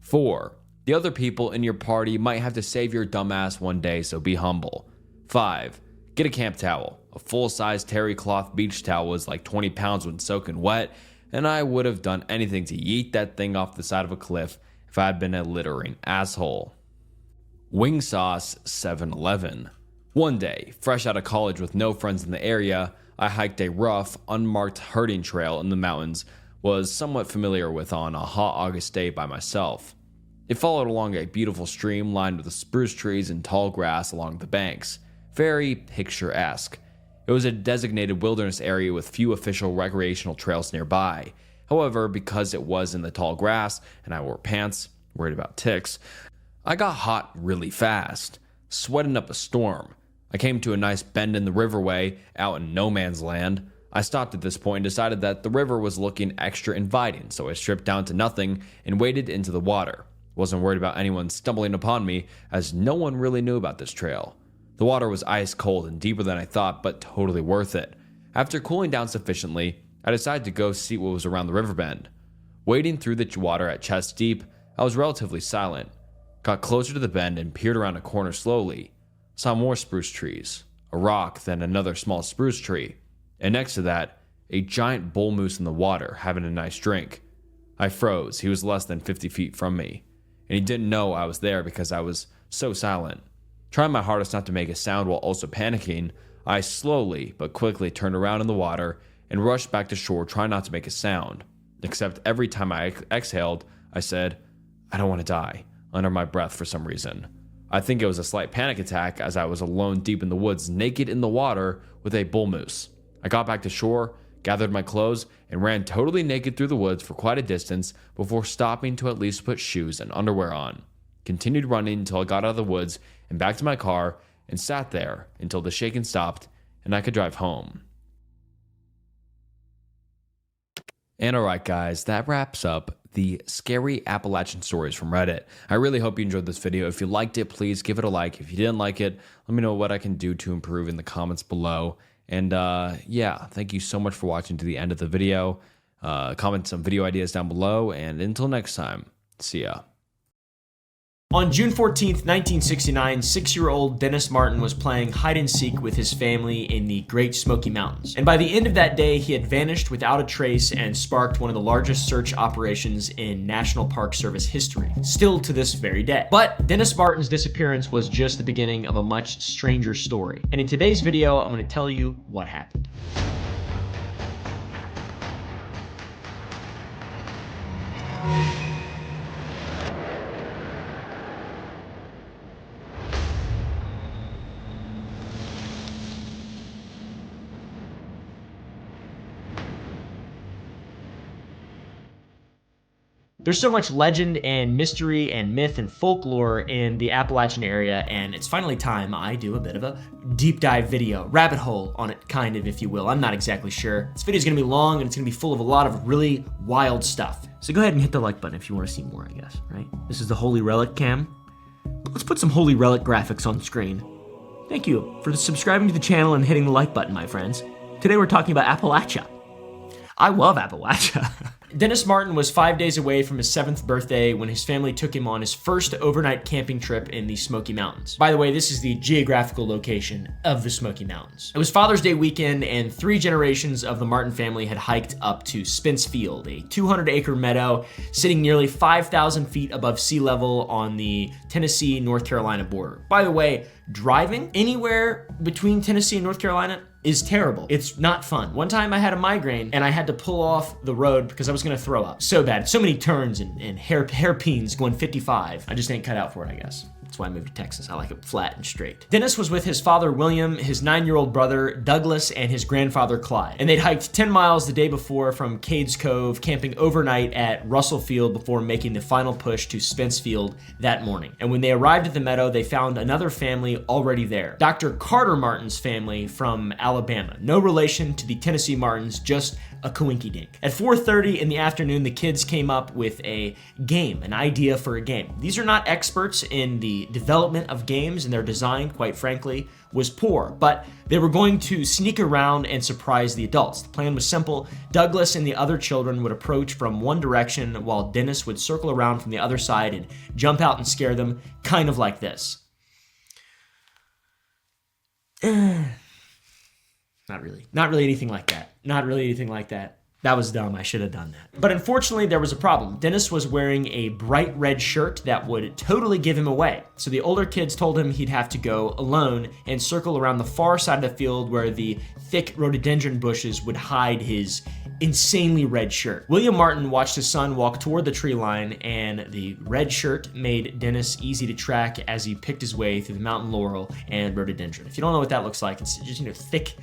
4. The other people in your party might have to save your dumbass one day, so be humble. 5. Get a camp towel. A full-size terry cloth beach towel was like 20 pounds when soaking wet, and I would have done anything to yeet that thing off the side of a cliff if I had been a littering asshole. Wing sauce 7-Eleven. One day, fresh out of college with no friends in the area, I hiked a rough, unmarked herding trail in the mountains was somewhat familiar with on a hot August day by myself. It followed along a beautiful stream lined with spruce trees and tall grass along the banks. Very picturesque. It was a designated wilderness area with few official recreational trails nearby. However, because it was in the tall grass and I wore pants, worried about ticks, I got hot really fast, sweating up a storm. I came to a nice bend in the riverway out in no man's land. I stopped at this point and decided that the river was looking extra inviting, so I stripped down to nothing and waded into the water. Wasn't worried about anyone stumbling upon me, as no one really knew about this trail. The water was ice cold and deeper than I thought, but totally worth it. After cooling down sufficiently, I decided to go see what was around the river bend. Wading through the water at chest deep, I was relatively silent. Got closer to the bend and peered around a corner slowly. Saw more spruce trees, a rock, then another small spruce tree, and next to that, a giant bull moose in the water having a nice drink. I froze. He was less than 50 feet from me, and he didn't know I was there because I was so silent. Trying my hardest not to make a sound while also panicking, I slowly but quickly turned around in the water and rushed back to shore trying not to make a sound. Except every time I exhaled, I said, "I don't want to die," under my breath for some reason. I think it was a slight panic attack as I was alone deep in the woods naked in the water with a bull moose. I got back to shore, gathered my clothes, and ran totally naked through the woods for quite a distance before stopping to at least put shoes and underwear on. Continued running until I got out of the woods and back to my car and sat there until the shaking stopped and I could drive home. And alright guys, that wraps up the scary Appalachian stories from Reddit. I really hope you enjoyed this video. If you liked it, please give it a like. If you didn't like it, let me know what I can do to improve in the comments below. And yeah, thank you so much for watching to the end of the video. Comment some video ideas down below, and until next time, see ya. On June 14th, 1969, 6-year-old Dennis Martin was playing hide-and-seek with his family in the Great Smoky Mountains. And by the end of that day, he had vanished without a trace and sparked one of the largest search operations in National Park Service history, still to this very day. But Dennis Martin's disappearance was just the beginning of a much stranger story. And in today's video, I'm going to tell you what happened. There's so much legend and mystery and myth and folklore in the Appalachian area, and it's finally time I do a bit of a deep dive video, rabbit hole on it, kind of, if you will. I'm not exactly sure. This video is going to be long, and it's going to be full of a lot of really wild stuff. So go ahead and hit the like button if you want to see more, I guess, right? This is the Holy Relic cam. Let's put some Holy Relic graphics on screen. Thank you for subscribing to the channel and hitting the like button, my friends. Today we're talking about Appalachia. I love Appalachia. Dennis Martin was 5 days away from his 7th birthday when his family took him on his first overnight camping trip in the Smoky Mountains. By the way, this is the geographical location of the Smoky Mountains. It was Father's Day weekend, and 3 generations of the Martin family had hiked up to Spence Field, a 200-acre meadow sitting nearly 5,000 feet above sea level on the Tennessee-North Carolina border. By the way, driving anywhere between Tennessee and North Carolina is terrible. It's not fun. One time I had a migraine and I had to pull off the road because I was was gonna throw up. So bad. So many turns and hairpins going 55. I just ain't cut out for it, I guess. That's why I moved to Texas. I like it flat and straight. Dennis was with his father, William, his 9-year-old brother, Douglas, and his grandfather, Clyde. And they'd hiked 10 miles the day before from Cades Cove, camping overnight at Russell Field before making the final push to Spence Field that morning. And when they arrived at the meadow, they found another family already there. Dr. Carter Martin's family from Alabama. No relation to the Tennessee Martins, just a coinky-dink. At 4:30 in the afternoon, the kids came up with a game, an idea for a game. These are not experts in the development of games, and their design, quite frankly, was poor, but they were going to sneak around and surprise the adults. The plan was simple. Douglas and the other children would approach from one direction while Dennis would circle around from the other side and jump out and scare them, kind of like this. Not really anything like that. Not really anything like that. That was dumb. I should have done that. But unfortunately, there was a problem. Dennis was wearing a bright red shirt that would totally give him away. So the older kids told him he'd have to go alone and circle around the far side of the field where the thick rhododendron bushes would hide his insanely red shirt. William Martin watched his son walk toward the tree line, and the red shirt made Dennis easy to track as he picked his way through the mountain laurel and rhododendron. If you don't know what that looks like, it's just, thick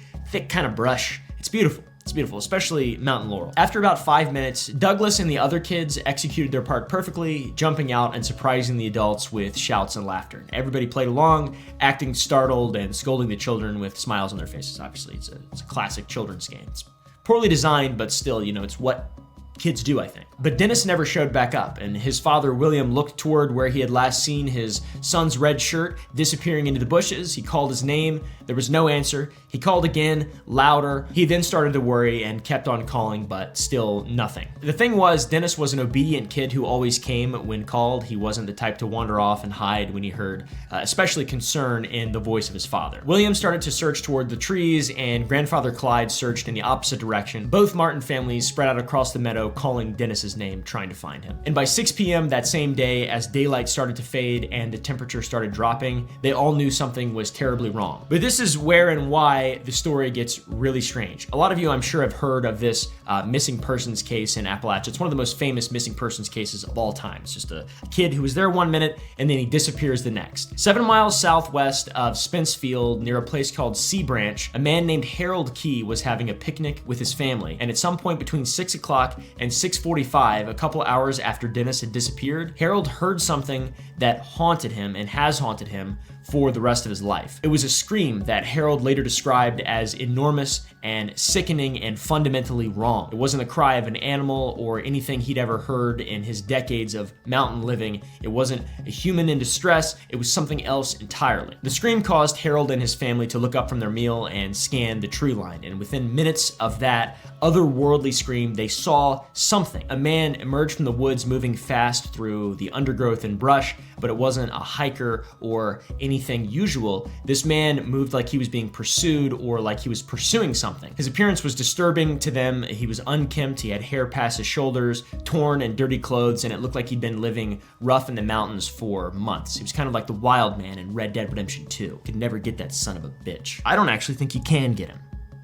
kind of brush. It's beautiful. It's beautiful, especially mountain laurel. After about 5 minutes, Douglas and the other kids executed their part perfectly, jumping out and surprising the adults with shouts and laughter. Everybody played along, acting startled and scolding the children with smiles on their faces. Obviously, it's a classic children's game. It's poorly designed, but still, it's what kids do, I think. But Dennis never showed back up, and his father, William, looked toward where he had last seen his son's red shirt disappearing into the bushes. He called his name. There was no answer. He called again, louder. He then started to worry and kept on calling, but still nothing. The thing was, Dennis was an obedient kid who always came when called. He wasn't the type to wander off and hide when he heard, especially concern in the voice of his father. William started to search toward the trees, and grandfather Clyde searched in the opposite direction. Both Martin families spread out across the meadow, calling Dennis's name, trying to find him. And by 6 p.m. that same day, as daylight started to fade and the temperature started dropping, they all knew something was terribly wrong. But this is where and why the story gets really strange. A lot of you, I'm sure, have heard of this missing persons case in Appalachia. It's one of the most famous missing persons cases of all time. It's just a kid who was there 1 minute and then he disappears the next. 7 miles southwest of Spence Field, near a place called Sea Branch, a man named Harold Key was having a picnic with his family, and at some point between 6 o'clock and 6:45, a couple hours after Dennis had disappeared, Harold heard something that haunted him and has haunted him for the rest of his life. It was a scream that Harold later described as enormous and sickening and fundamentally wrong. It wasn't the cry of an animal or anything he'd ever heard in his decades of mountain living. It wasn't a human in distress. It was something else entirely. The scream caused Harold and his family to look up from their meal and scan the tree line. And within minutes of that otherworldly scream, they saw something. A man emerged from the woods moving fast through the undergrowth and brush, but it wasn't a hiker or anything usual. This man moved like he was being pursued or like he was pursuing something. His appearance was disturbing to them. He was unkempt, he had hair past his shoulders, torn and dirty clothes, and it looked like he'd been living rough in the mountains for months. He was kind of like the wild man in Red Dead Redemption 2. Could never get that son of a bitch. I don't actually think you can get him,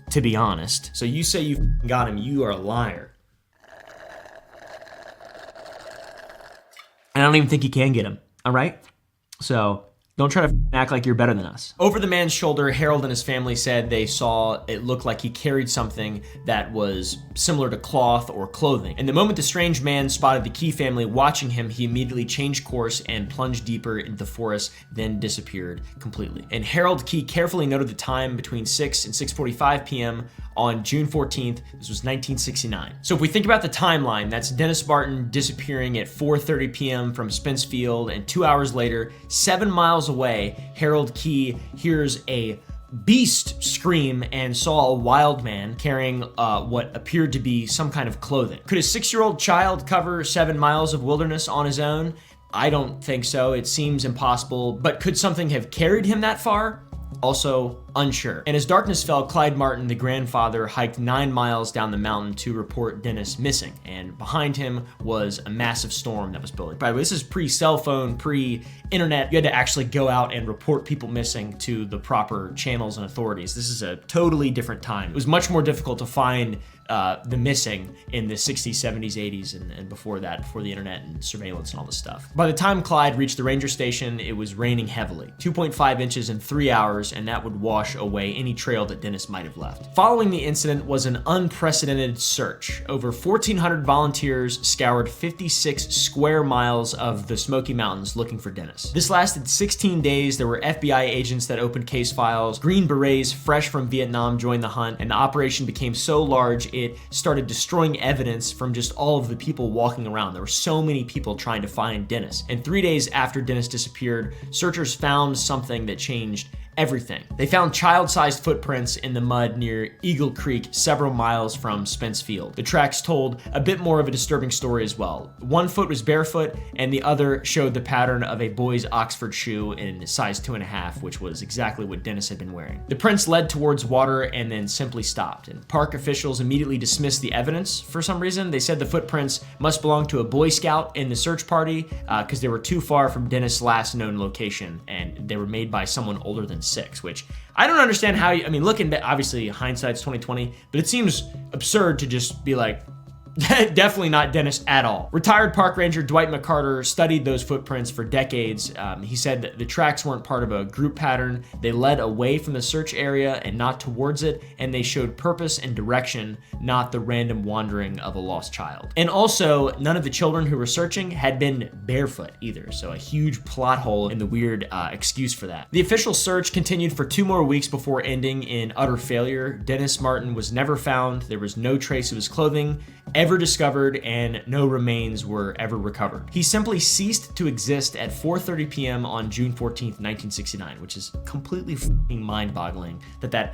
to be honest. So you say you got him, you are a liar. I don't even think you can get him, all right? So don't try to act like you're better than us. Over the man's shoulder, Harold and his family said they saw it looked like he carried something that was similar to cloth or clothing. And the moment the strange man spotted the Key family watching him, he immediately changed course and plunged deeper into the forest, then disappeared completely. And Harold Key carefully noted the time between 6 and 6:45 p.m. on June 14th. This was 1969. So if we think about the timeline, that's Dennis Martin disappearing at 4:30 p.m. from Spence Field, and 2 hours later, 7 miles away, Harold Key hears a beast scream and saw a wild man carrying what appeared to be some kind of clothing. Could a 6-year-old child cover 7 miles of wilderness on his own? I don't think so. It seems impossible. But could something have carried him that far? Also Unsure. And as darkness fell, Clyde Martin, the grandfather, hiked 9 miles down the mountain to report Dennis missing. And behind him was a massive storm that was building. By the way, this is pre-cell phone, pre-internet. You had to actually go out and report people missing to the proper channels and authorities. This is a totally different time. It was much more difficult to find the missing in the 60s, 70s, 80s, and before that, before the internet and surveillance and all this stuff. By the time Clyde reached the ranger station, it was raining heavily, 2.5 inches in 3 hours, and that would wash away any trail that Dennis might have left. Following the incident was an unprecedented search. Over 1,400 volunteers scoured 56 square miles of the Smoky Mountains looking for Dennis. This lasted 16 days. There were FBI agents that opened case files. Green Berets fresh from Vietnam joined the hunt, and the operation became so large it started destroying evidence from just all of the people walking around. There were so many people trying to find Dennis. And 3 days after Dennis disappeared, searchers found something that changed everything. They found child-sized footprints in the mud near Eagle Creek, several miles from Spence Field. The tracks told a bit more of a disturbing story as well. One foot was barefoot, and the other showed the pattern of a boy's Oxford shoe in size 2.5, which was exactly what Dennis had been wearing. The prints led towards water and then simply stopped, and park officials immediately dismissed the evidence for some reason. They said the footprints must belong to a Boy Scout in the search party because they were too far from Dennis' last known location, and they were made by someone older than 6, which I don't understand how you, I mean, looking back, obviously hindsight's 2020, but it seems absurd to just be like, definitely not Dennis at all. Retired park ranger Dwight McCarter studied those footprints for decades. He said that the tracks weren't part of a group pattern. They led away from the search area and not towards it, and they showed purpose and direction, not the random wandering of a lost child. And also, none of the children who were searching had been barefoot either, so a huge plot hole in the weird excuse for that. The official search continued for 2 more weeks before ending in utter failure. Dennis Martin was never found. There was no trace of his clothing ever discovered, and no remains were ever recovered. He simply ceased to exist at 4:30 p.m. on June 14th, 1969, which is completely f***ing mind-boggling that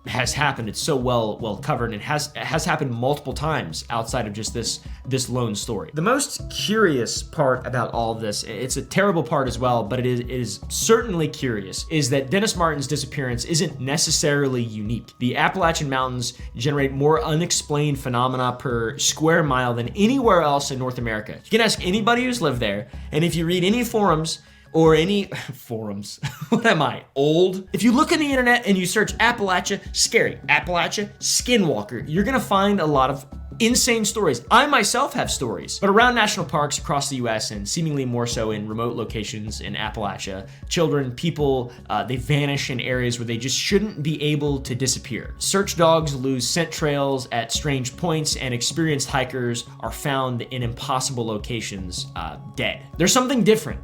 has happened. It's so well covered, and it has happened multiple times outside of just this lone story. The most curious part about all of this, it's a terrible part as well, but it is certainly curious, is that Dennis Martin's disappearance isn't necessarily unique. The Appalachian Mountains generate more unexplained phenomena per square mile than anywhere else in North America. You can ask anybody who's lived there, and if you read any forums, or any forums, what am I, old? If you look on the internet and you search Appalachia, scary, Appalachia, skinwalker, you're gonna find a lot of insane stories. I myself have stories. But around national parks across the US, and seemingly more so in remote locations in Appalachia, children, people, they vanish in areas where they just shouldn't be able to disappear. Search dogs lose scent trails at strange points, and experienced hikers are found in impossible locations, dead. There's something different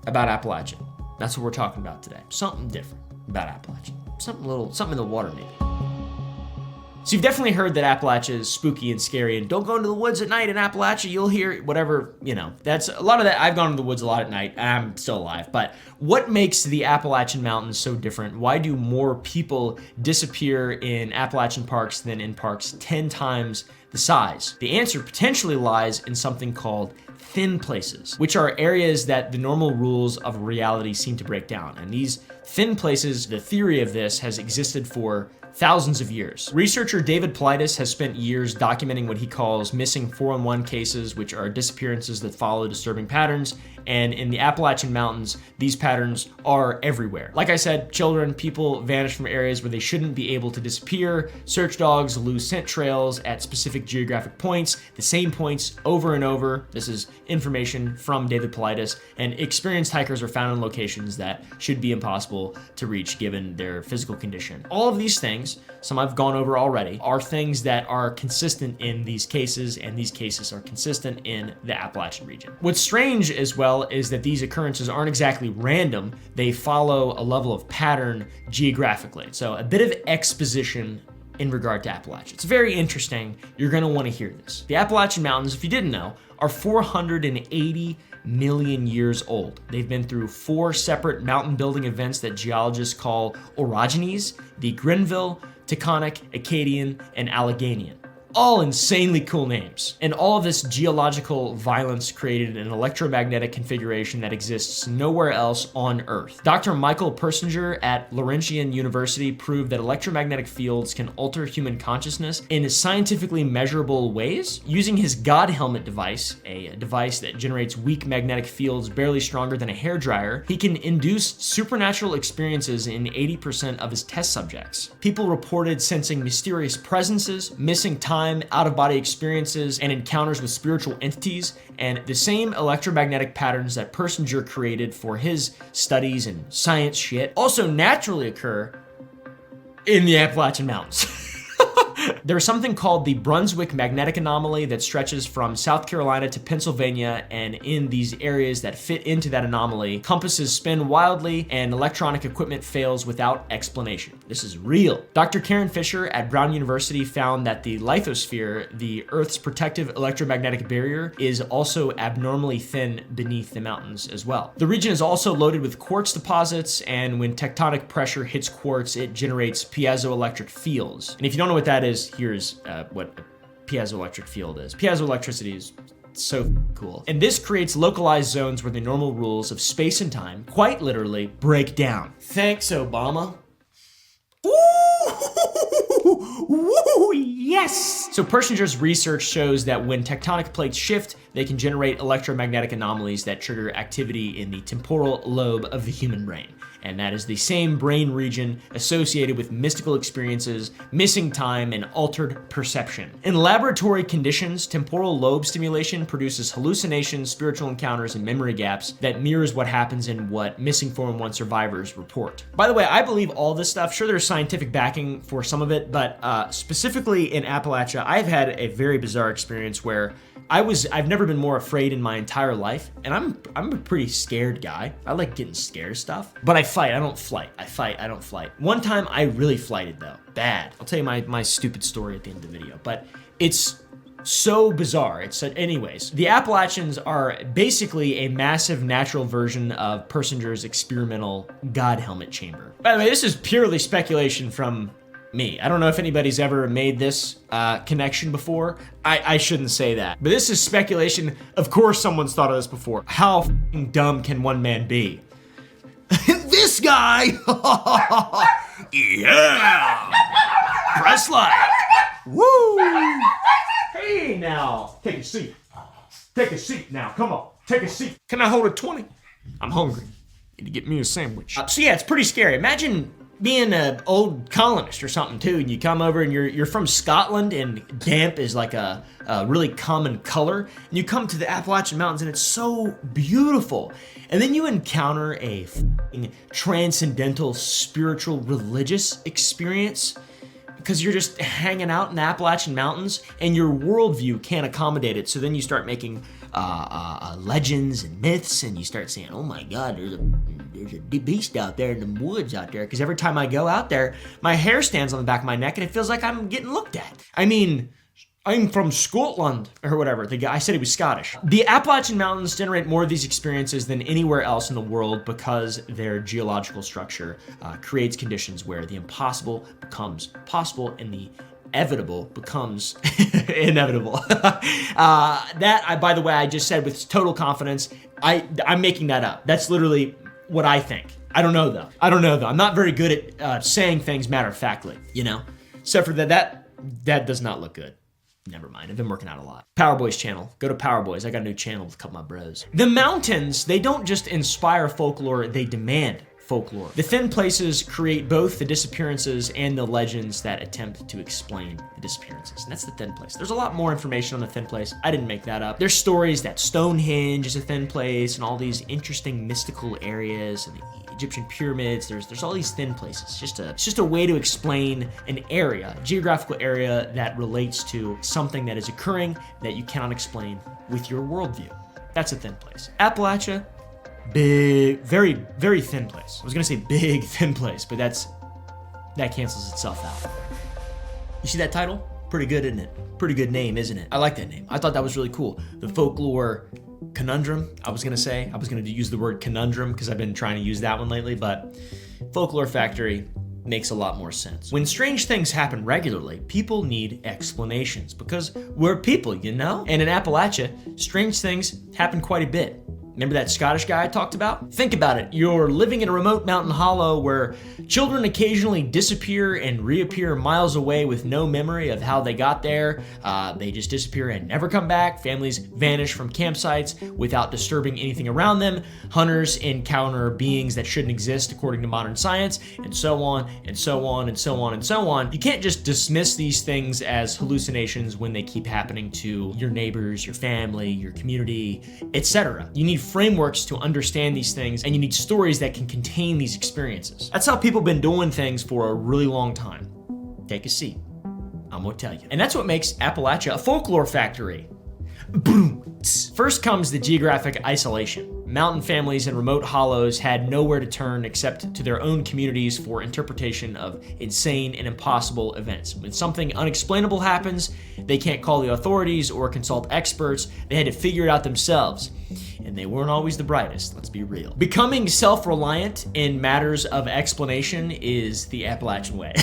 about Appalachia. That's what we're talking about today. Something different about Appalachia. Something in the water maybe. So you've definitely heard that Appalachia is spooky and scary, and don't go into the woods at night in Appalachia. You'll hear whatever, that's a lot of that. I've gone into the woods a lot at night, and I'm still alive. But what makes the Appalachian Mountains so different? Why do more people disappear in Appalachian parks than in parks 10 times the size? The answer potentially lies in something called thin places, which are areas that the normal rules of reality seem to break down. And these thin places, the theory of this has existed for thousands of years. Researcher David Paulides has spent years documenting what he calls missing 411 cases, which are disappearances that follow disturbing patterns. And in the Appalachian Mountains, these patterns are everywhere. Like I said, children, people vanish from areas where they shouldn't be able to disappear. Search dogs lose scent trails at specific geographic points, the same points over and over. This is information from David Paulides. And experienced hikers are found in locations that should be impossible to reach given their physical condition. All of these things, some I've gone over already, are things that are consistent in these cases, and these cases are consistent in the Appalachian region. What's strange as well is that these occurrences aren't exactly random. They follow a level of pattern geographically. So a bit of exposition in regard to Appalachia. It's very interesting. You're gonna wanna hear this. The Appalachian Mountains, if you didn't know, are 480 million years old. They've been through 4 separate mountain building events that geologists call orogenies: the Grenville, Taconic, Acadian, and Alleghanian. All insanely cool names. And all of this geological violence created an electromagnetic configuration that exists nowhere else on Earth. Dr. Michael Persinger at Laurentian University proved that electromagnetic fields can alter human consciousness in scientifically measurable ways. Using his God helmet device, a device that generates weak magnetic fields barely stronger than a hairdryer, he can induce supernatural experiences in 80% of his test subjects. People reported sensing mysterious presences, missing time, out-of-body experiences, and encounters with spiritual entities, and the same electromagnetic patterns that Persinger created for his studies and science shit also naturally occur in the Appalachian Mountains. There's something called the Brunswick magnetic anomaly that stretches from South Carolina to Pennsylvania, and in these areas that fit into that anomaly, compasses spin wildly and electronic equipment fails without explanation. This is real. Dr. Karen Fisher at Brown University found that the lithosphere, the Earth's protective electromagnetic barrier, is also abnormally thin beneath the mountains as well. The region is also loaded with quartz deposits, and when tectonic pressure hits quartz, it generates piezoelectric fields. And if you don't know what that is, here's what a piezoelectric field is. Piezoelectricity is so cool. And this creates localized zones where the normal rules of space and time, quite literally, break down. Thanks, Obama. Ooh, yes! So Persinger's research shows that when tectonic plates shift, they can generate electromagnetic anomalies that trigger activity in the temporal lobe of the human brain. And that is the same brain region associated with mystical experiences, missing time, and altered perception. In laboratory conditions, temporal lobe stimulation produces hallucinations, spiritual encounters, and memory gaps that mirrors what happens in what missing 411 survivors report. By the way, I believe all this stuff. Sure, there's scientific backing for some of it, but specifically in Appalachia, I've had a very bizarre experience where I've never been more afraid in my entire life, and I'm a pretty scared guy. I like getting scared of stuff, but I fight, I don't flight. I fight, I don't flight. One time I really flighted though, bad. I'll tell you my stupid story at the end of the video, but it's so bizarre. Anyways, the Appalachians are basically a massive natural version of Persinger's experimental God helmet chamber. By the way, this is purely speculation from me. I don't know if anybody's ever made this connection before. I shouldn't say that. But this is speculation. Of course someone's thought of this before. How f***ing dumb can one man be? This guy! Yeah! Press like! Woo! Hey now! Take a seat. Take a seat now. Come on. Take a seat. Can I hold a 20? I'm hungry. Need to get me a sandwich. So yeah, it's pretty scary. Imagine being an old colonist or something too, and you come over and you're from Scotland, and damp is like a really common color, and you come to the Appalachian Mountains and it's so beautiful, and then you encounter a transcendental, spiritual, religious experience because you're just hanging out in the Appalachian Mountains and your worldview can't accommodate it. So then you start making legends and myths, and you start saying, oh my God, there's a beast out there in the woods out there. Because every time I go out there, my hair stands on the back of my neck and it feels like I'm getting looked at. I mean, I'm from Scotland or whatever. The guy, I said he was Scottish. The Appalachian Mountains generate more of these experiences than anywhere else in the world because their geological structure creates conditions where the impossible becomes possible and the inevitable becomes inevitable. By the way, I just said with total confidence. I'm making that up. That's literally what I think. I don't know though. I'm not very good at saying things matter-of-factly, you know? Except for that does not look good. Never mind, I've been working out a lot. Power Boys channel, go to Power Boys. I got a new channel with a couple of my bros. The mountains, they don't just inspire folklore, they demand folklore. The thin places create both the disappearances and the legends that attempt to explain the disappearances. And that's the thin place. There's a lot more information on the thin place. I didn't make that up. There's stories that Stonehenge is a thin place and all these interesting mystical areas and the Egyptian pyramids. There's all these thin places. It's just a way to explain an area, a geographical area that relates to something that is occurring that you cannot explain with your worldview. That's a thin place. Appalachia, big, very, very thin place. I was gonna say big, thin place, but that cancels itself out. You see that title? Pretty good, isn't it? Pretty good name, isn't it? I like that name. I thought that was really cool. The folklore conundrum, I was gonna use the word conundrum because I've been trying to use that one lately, but Folklore Factory, makes a lot more sense. When strange things happen regularly, people need explanations because we're people, you know? And in Appalachia, strange things happen quite a bit. Remember that Scottish guy I talked about? Think about it. You're living in a remote mountain hollow where children occasionally disappear and reappear miles away with no memory of how they got there. They just disappear and never come back. Families vanish from campsites without disturbing anything around them. Hunters encounter beings that shouldn't exist according to modern science, and so on, and so on, and so on, and so on. You can't just dismiss these things as hallucinations when they keep happening to your neighbors, your family, your community, etc. You need frameworks to understand these things, and you need stories that can contain these experiences. That's how people have been doing things for a really long time. Take a seat. I'm gonna tell you. And that's what makes Appalachia a folklore factory. First comes the geographic isolation. Mountain families in remote hollows had nowhere to turn except to their own communities for interpretation of insane and impossible events. When something unexplainable happens, they can't call the authorities or consult experts. They had to figure it out themselves. And they weren't always the brightest, let's be real. Becoming self-reliant in matters of explanation is the Appalachian way.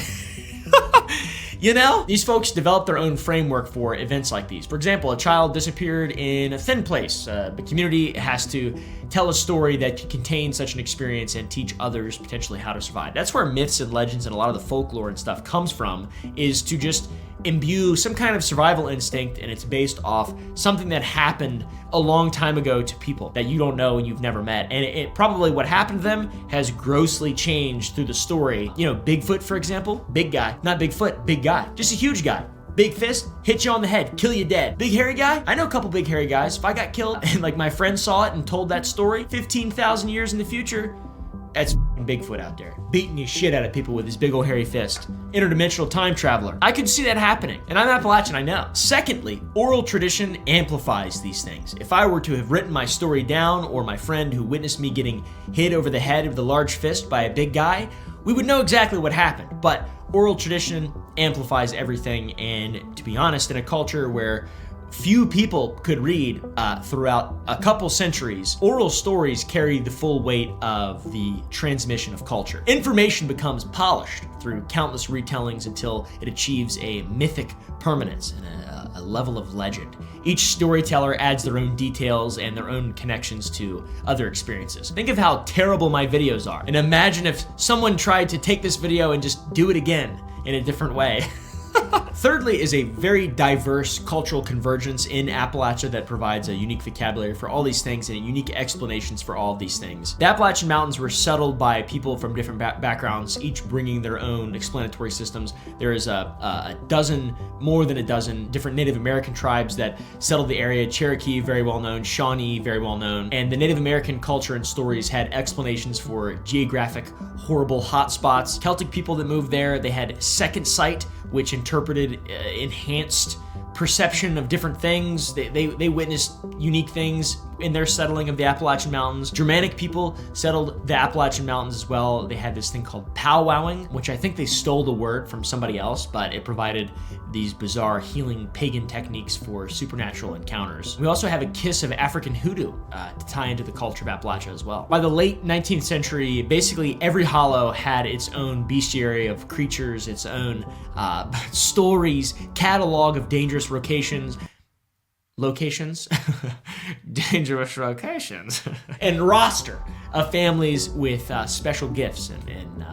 You know, these folks develop their own framework for events like these. For example, a child disappeared in a thin place. The community has to tell a story that can contain such an experience and teach others potentially how to survive. That's where myths and legends and a lot of the folklore and stuff comes from, is to just imbue some kind of survival instinct, and it's based off something that happened a long time ago to people that you don't know and you've never met. And it probably what happened to them has grossly changed through the story. You know, Bigfoot, for example, big guy, not Bigfoot, big guy, just a huge guy. Big fist, hit you on the head, kill you dead. Big hairy guy, I know a couple big hairy guys. If I got killed and like my friend saw it and told that story 15,000 years in the future, that's Bigfoot out there, beating the shit out of people with his big old hairy fist. Interdimensional time traveler. I could see that happening, and I'm Appalachian, I know. Secondly, oral tradition amplifies these things. If I were to have written my story down, or my friend who witnessed me getting hit over the head with a large fist by a big guy, we would know exactly what happened. But oral tradition amplifies everything, and to be honest, in a culture where few people could read throughout a couple centuries, oral stories carry the full weight of the transmission of culture. Information becomes polished through countless retellings until it achieves a mythic permanence and a level of legend. Each storyteller adds their own details and their own connections to other experiences. Think of how terrible my videos are, and imagine if someone tried to take this video and just do it again in a different way. Thirdly is a very diverse cultural convergence in Appalachia that provides a unique vocabulary for all these things and unique explanations for all of these things. The Appalachian Mountains were settled by people from different backgrounds, each bringing their own explanatory systems. There is more than a dozen different Native American tribes that settled the area. Cherokee, very well known. Shawnee, very well known. And the Native American culture and stories had explanations for geographic, horrible hotspots. Celtic people that moved there, they had second sight, which interpreted enhanced perception of different things. They witnessed unique things in their settling of the Appalachian Mountains. Germanic people settled the Appalachian Mountains as well. They had this thing called powwowing, which I think they stole the word from somebody else, but it provided these bizarre healing pagan techniques for supernatural encounters. We also have a kiss of African hoodoo to tie into the culture of Appalachia as well. By the late 19th century, basically every hollow had its own bestiary of creatures, its own stories, catalog of dangerous locations, dangerous locations, and roster of families with special gifts and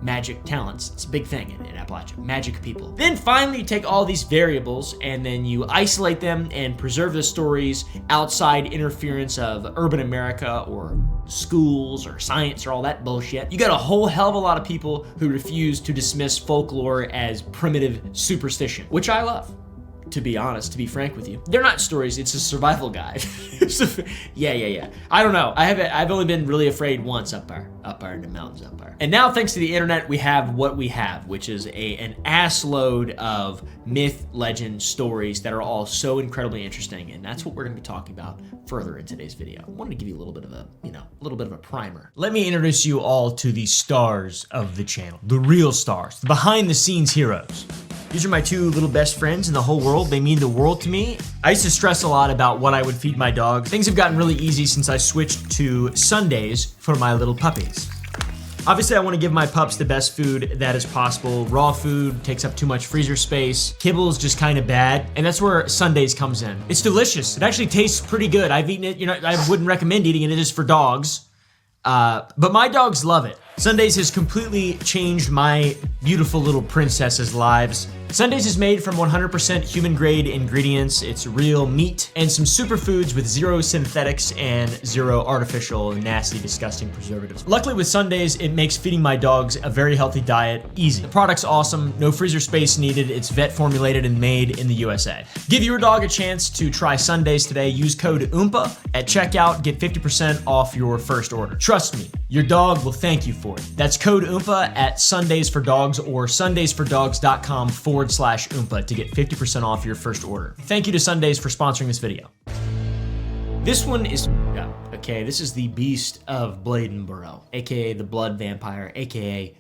magic talents. It's a big thing in Appalachia. Magic people. Then finally you take all these variables and then you isolate them and preserve the stories outside interference of urban America or schools or science or all that bullshit. You got a whole hell of a lot of people who refuse to dismiss folklore as primitive superstition, which I love. To be honest, to be frank with you, they're not stories, it's a survival guide. Yeah. I don't know. I've only been really afraid once up there in the mountains up there. And now, thanks to the internet, we have what we have, which is an ass load of myth, legend, stories that are all so incredibly interesting. And that's what we're gonna be talking about further in today's video. I wanted to give you a little bit of a primer. Let me introduce you all to the stars of the channel, the real stars, the behind the scenes heroes. These are my two little best friends in the whole world. They mean the world to me. I used to stress a lot about what I would feed my dog. Things have gotten really easy since I switched to Sundays for my little puppies. Obviously, I want to give my pups the best food that is possible. Raw food takes up too much freezer space. Kibble is just kind of bad, and that's where Sundays comes in. It's delicious. It actually tastes pretty good. I've eaten it. I wouldn't recommend eating it. It is for dogs, but my dogs love it. Sundays has completely changed my beautiful little princesses' lives. Sundays is made from 100% human-grade ingredients. It's real meat and some superfoods with zero synthetics and zero artificial, nasty, disgusting preservatives. Luckily with Sundays, it makes feeding my dogs a very healthy diet easy. The product's awesome, no freezer space needed. It's vet formulated and made in the USA. Give your dog a chance to try Sundays today. Use code OOMPA at checkout. Get 50% off your first order. Trust me, your dog will thank you for it. That's code OOMPA at Sundays for Dogs or sundaysfordogs.com/OOMPA to get 50% off your first order. Thank you to Sundays for sponsoring this video. This one is okay. This is the Beast of Bladenboro, aka the Blood Vampire, aka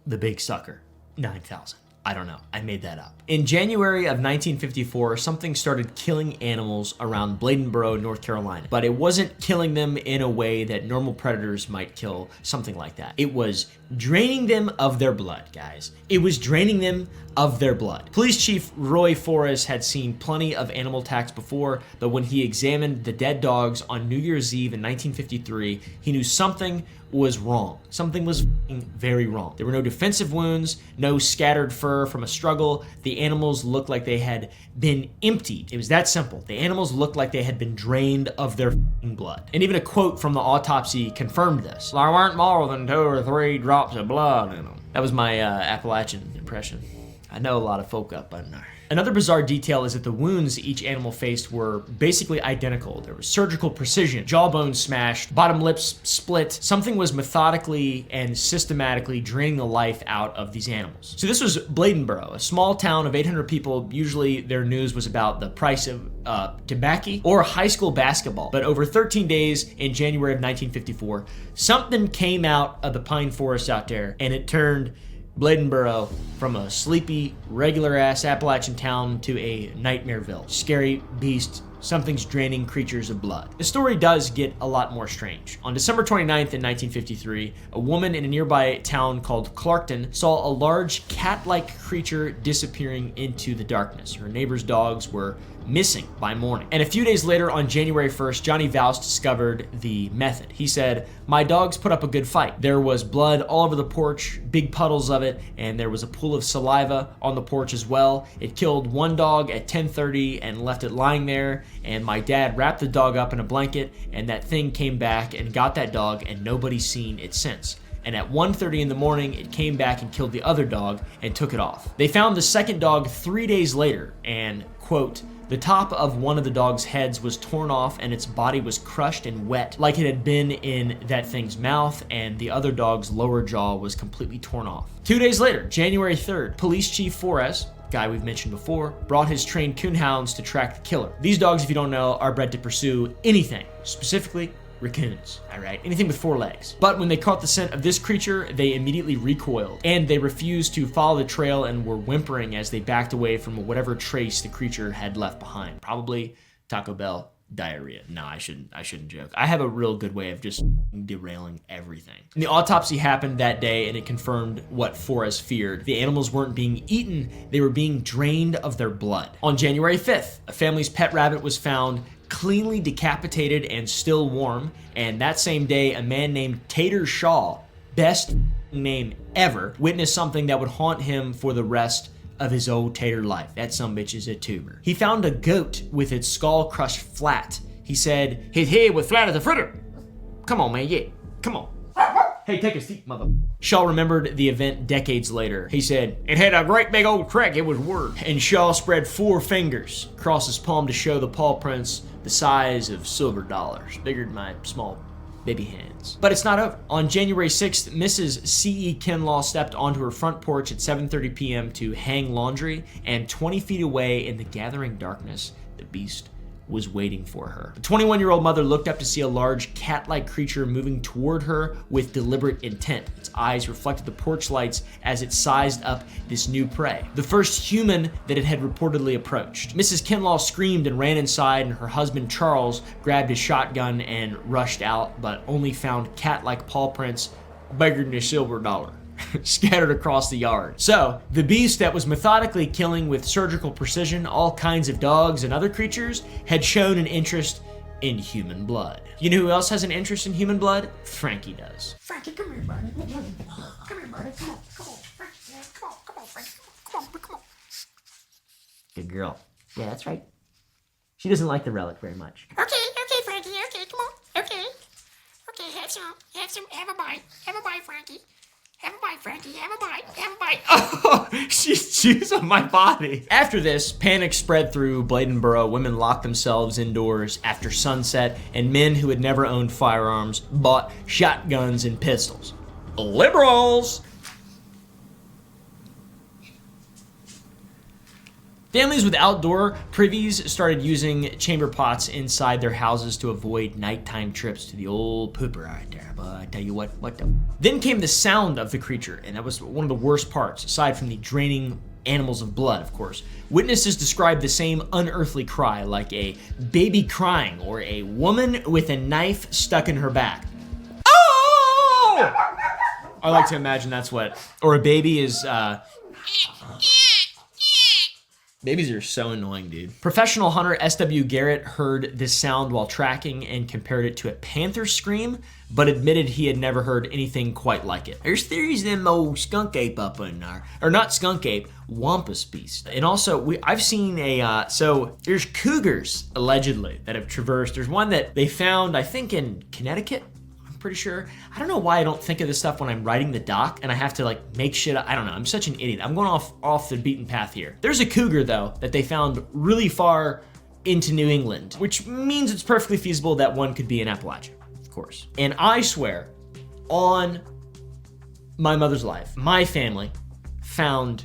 the Big Sucker. 9,000. I don't know. I made that up. In January of 1954, something started killing animals around Bladenboro, North Carolina. But it wasn't killing them in a way that normal predators might kill something like that. It was draining them of their blood, guys. It was draining them of their blood. Police Chief Roy Forrest had seen plenty of animal attacks before, but when he examined the dead dogs on New Year's Eve in 1953, he knew something was wrong. Something was very wrong. There were no defensive wounds, no scattered fur from a struggle. The animals looked like they had been emptied. It was that simple. The animals looked like they had been drained of their blood. And even a quote from the autopsy confirmed this. There weren't more than 2 or 3 drops of blood in them. That was my Appalachian impression. I know a lot of folk up on there. Another bizarre detail is that the wounds each animal faced were basically identical. There was surgical precision, jawbone smashed, bottom lips split. Something was methodically and systematically draining the life out of these animals. So this was Bladenboro, a small town of 800 people. Usually their news was about the price of tobacco or high school basketball. But over 13 days in January of 1954, something came out of the pine forest out there, and it turned Bladenboro from a sleepy, regular-ass Appalachian town to a nightmareville. Scary beast, something's draining creatures of blood. The story does get a lot more strange. On December 29th in 1953, a woman in a nearby town called Clarkton saw a large cat-like creature disappearing into the darkness. Her neighbor's dogs were missing by morning. And a few days later, on January 1st, Johnny Voust discovered the method. He said, "My dogs put up a good fight. There was blood all over the porch, big puddles of it, and there was a pool of saliva on the porch as well. It killed one dog at 10:30 and left it lying there, and my dad wrapped the dog up in a blanket, and that thing came back and got that dog, and nobody's seen it since. And at 1:30 in the morning, it came back and killed the other dog and took it off." They found the second dog 3 days later, and, quote, "The top of one of the dog's heads was torn off and its body was crushed and wet like it had been in that thing's mouth, and the other dog's lower jaw was completely torn off." 2 days later, January 3rd, Police Chief Forrest, guy we've mentioned before, brought his trained coonhounds to track the killer. These dogs, if you don't know, are bred to pursue anything, specifically raccoons, all right? Anything with 4 legs. But when they caught the scent of this creature, they immediately recoiled, and they refused to follow the trail and were whimpering as they backed away from whatever trace the creature had left behind. Probably Taco Bell diarrhea. No, I shouldn't joke. I have a real good way of just derailing everything. And the autopsy happened that day, and it confirmed what Forrest feared. The animals weren't being eaten, they were being drained of their blood. On January 5th, a family's pet rabbit was found cleanly decapitated and still warm, and that same day, a man named Tater Shaw, best name ever, witnessed something that would haunt him for the rest of his old tater life. That sumbitch is a tumor. He found a goat with its skull crushed flat. He said, "His head was flat as a fritter." Come on, man, yeah, come on. Hey, take a seat, mother. Shaw remembered the event decades later. He said, "It had a great big old crack, it was word." And Shaw spread 4 fingers across his palm to show the paw prints the size of silver dollars, bigger than my small baby hands. But it's not over. On January 6th, Mrs. C.E. Kinlaw stepped onto her front porch at 7:30 p.m. to hang laundry, and 20 feet away in the gathering darkness, the beast was waiting for her. The 21-year-old mother looked up to see a large cat-like creature moving toward her with deliberate intent. Its eyes reflected the porch lights as it sized up this new prey, the first human that it had reportedly approached. Mrs. Kinlaw screamed and ran inside, and her husband Charles grabbed his shotgun and rushed out, but only found cat-like paw prints bigger than a silver dollar, scattered across the yard. So, the beast that was methodically killing with surgical precision all kinds of dogs and other creatures had shown an interest in human blood. You know who else has an interest in human blood? Frankie does. Frankie, come here, buddy. Come here, buddy. Come on, Frankie. Come on, Frankie. Come on. Good girl. Yeah, that's right. She doesn't like the relic very much. Okay, Frankie. Okay, come on. Okay, have some. Have a bite. Have a bite, Frankie. Have a bite, Frankie. Have a bite. Have a bite. Oh, she's chews on my body. After this, panic spread through Bladenboro. Women locked themselves indoors after sunset, and men who had never owned firearms bought shotguns and pistols. Liberals! Families with outdoor privies started using chamber pots inside their houses to avoid nighttime trips to the old pooper right there. But I tell you what the... Then came the sound of the creature, and that was one of the worst parts, aside from the draining animals of blood, of course. Witnesses described the same unearthly cry, like a baby crying or a woman with a knife stuck in her back. Oh! I like to imagine that's what... Or a baby is... Babies are so annoying, dude. Professional hunter S.W. Garrett heard this sound while tracking and compared it to a panther scream, but admitted he had never heard anything quite like it. There's theories of them old skunk ape up in there. Or not skunk ape, wampus beast. And also, I've seen so there's cougars, allegedly, that have traversed. There's one that they found, I think, in Connecticut. Pretty sure. I don't know why I don't think of this stuff when I'm writing the doc and I have to like make shit up. I don't know. I'm such an idiot. I'm going off the beaten path here. There's a cougar though that they found really far into New England, which means it's perfectly feasible that one could be in Appalachia, of course. And I swear on my mother's life, my family found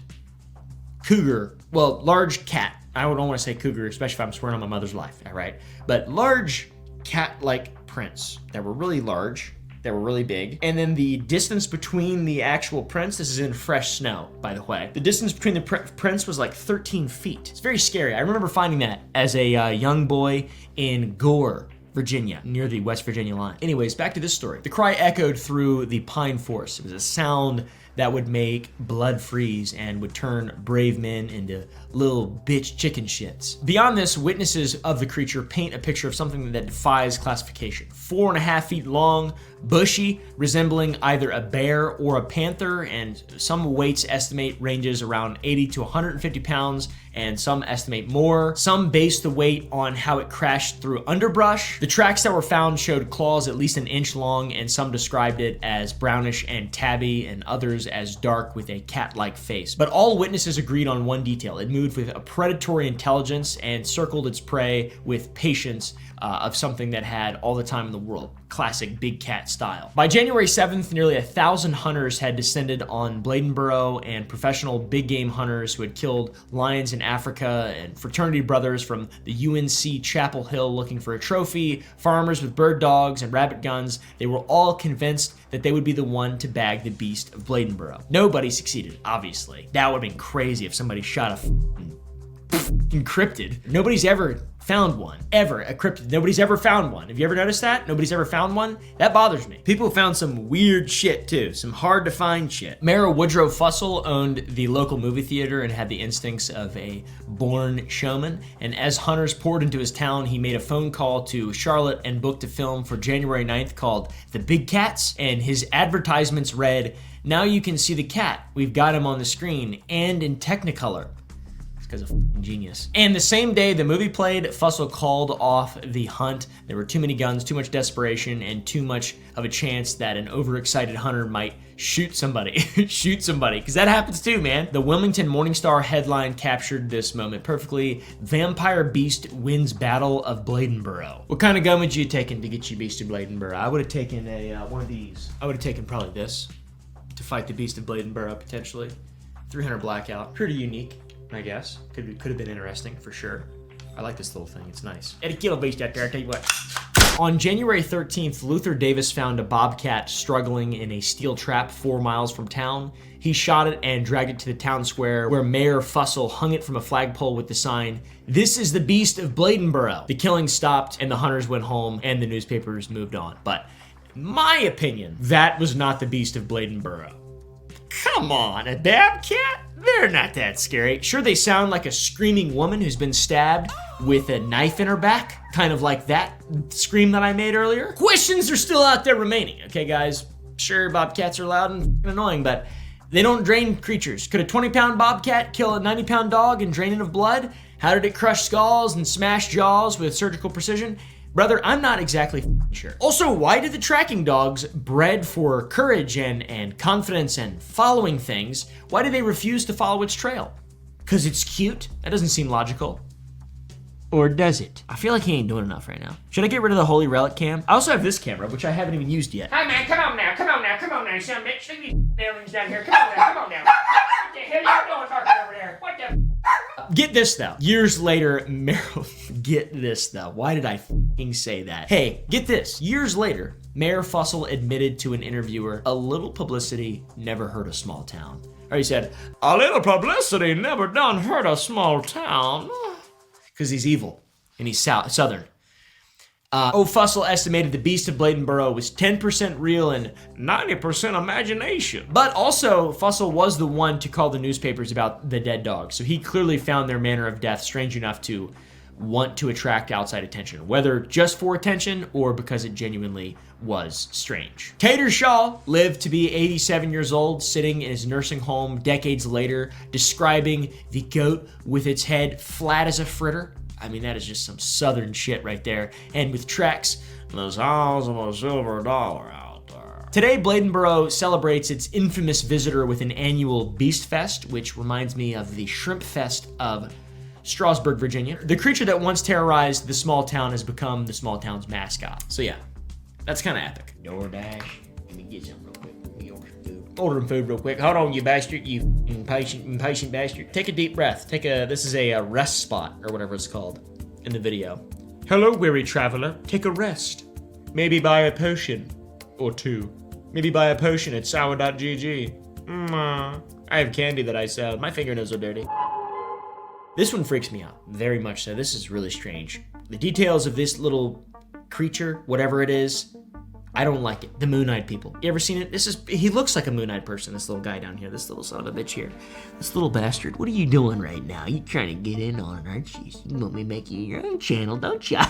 cougar, well, large cat. I don't want to say cougar, especially if I'm swearing on my mother's life, all right? But large cat-like prints that were really large, that were really big. And then the distance between the actual prints, this is in fresh snow, by the way. The distance between the prints was like 13 feet. It's very scary. I remember finding that as a young boy in Gore, Virginia, near the West Virginia line. Anyways, back to this story. The cry echoed through the pine forest. It was a sound that would make blood freeze and would turn brave men into little bitch chicken shits. Beyond this, witnesses of the creature paint a picture of something that defies classification. 4.5 feet long, bushy, resembling either a bear or a panther, and some weights estimate ranges around 80 to 150 pounds, and some estimate more. Some base the weight on how it crashed through underbrush. The tracks that were found showed claws at least an inch long, and some described it as brownish and tabby, and others as dark with a cat-like face. But all witnesses agreed on one detail. It moved with a predatory intelligence and circled its prey with patience of something that had all the time in the world. Classic big cat style. By January 7th, nearly 1,000 hunters had descended on Bladenboro, and professional big game hunters who had killed lions in Africa, and fraternity brothers from the UNC Chapel Hill looking for a trophy, farmers with bird dogs and rabbit guns. They were all convinced that they would be the one to bag the beast of Bladenboro. Nobody succeeded, obviously. That would have been crazy if somebody shot a encrypted. Nobody's ever found one. Ever. A cryptid. Nobody's ever found one. Have you ever noticed that? Nobody's ever found one? That bothers me. People have found some weird shit too. Some hard to find shit. Mayor Woodrow Fussell owned the local movie theater and had the instincts of a born showman. And as hunters poured into his town, he made a phone call to Charlotte and booked a film for January 9th called The Big Cats. And his advertisements read, "Now you can see the cat. We've got him on the screen and in Technicolor." Because of genius. And the same day the movie played, Fussell called off the hunt. There were too many guns, too much desperation, and too much of a chance that an overexcited hunter might shoot somebody. Shoot somebody, because that happens too, man. The Wilmington Morning Star headline captured this moment perfectly. Vampire Beast wins Battle of Bladenboro. What kind of gun would you have taken to get your beast of Bladenboro? I would have taken one of these. I would have taken probably this to fight the beast of Bladenboro, potentially. 300 blackout. Pretty unique, I guess. Could have been interesting for sure. I like this little thing, it's nice. Eddie kill a beast out there, I tell you what. On January 13th, Luther Davis found a bobcat struggling in a steel trap 4 miles from town. He shot it and dragged it to the town square where Mayor Fussell hung it from a flagpole with the sign, "This is the beast of Bladenboro." The killing stopped and the hunters went home and the newspapers moved on. But In my opinion, that was not the beast of Bladenboro. Come on, a bobcat? They're not that scary. Sure, they sound like a screaming woman who's been stabbed with a knife in her back, kind of like that scream that I made earlier. Questions are still out there remaining, okay, guys? Sure, bobcats are loud and annoying, but they don't drain creatures. Could a 20-pound bobcat kill a 90-pound dog and drain it of blood? How did it crush skulls and smash jaws with surgical precision? Brother, I'm not exactly sure. Also, why did the tracking dogs, bred for courage and confidence and following things, why do they refuse to follow its trail? Because it's cute? That doesn't seem logical. Or does it? I feel like he ain't doing enough right now. Should I get rid of the Holy Relic cam? I also have this camera, which I haven't even used yet. Hey man, come on now, son bitch. Leave these aliens down here. Come on now. What the hell you doing talking over there? What the? Get this though. Years later, Meryl. Get this though. Why did I f***ing say that? Hey, get this. Years later, Mayor Fussell admitted to an interviewer, a little publicity never hurt a small town. Or he said, a little publicity never done hurt a small town. Because he's evil and he's southern. Fussell estimated the beast of Bladenboro was 10% real and 90% imagination. But also, Fussell was the one to call the newspapers about the dead dog, so he clearly found their manner of death strange enough to want to attract outside attention, whether just for attention or because it genuinely was strange. Tater Shaw lived to be 87 years old, sitting in his nursing home decades later, describing the goat with its head flat as a fritter. I mean, that is just some southern shit right there. And with tracks, the sounds of a silver dollar out there. Today, Bladenboro celebrates its infamous visitor with an annual Beast Fest, which reminds me of the Shrimp Fest of Strasburg, Virginia. The creature that once terrorized the small town has become the small town's mascot. So yeah, that's kind of epic. DoorDash, let me get some real quick. Order food real quick. Hold on, you bastard, you impatient bastard. Take a deep breath. This is a rest spot, or whatever it's called in the video. Hello, weary traveler. Take a rest. Maybe buy a potion or two. Maybe buy a potion at sour.gg. I have candy that I sell. My fingernails are dirty. This one freaks me out, very much so. This is really strange. The details of this little creature, whatever it is, I don't like it. The moon-eyed people. You ever seen it? He looks like a moon-eyed person, this little guy down here, this little son of a bitch here. This little bastard. What are you doing right now? You trying to get in on it, aren't you? You want me to make you your own channel, don't you? I'm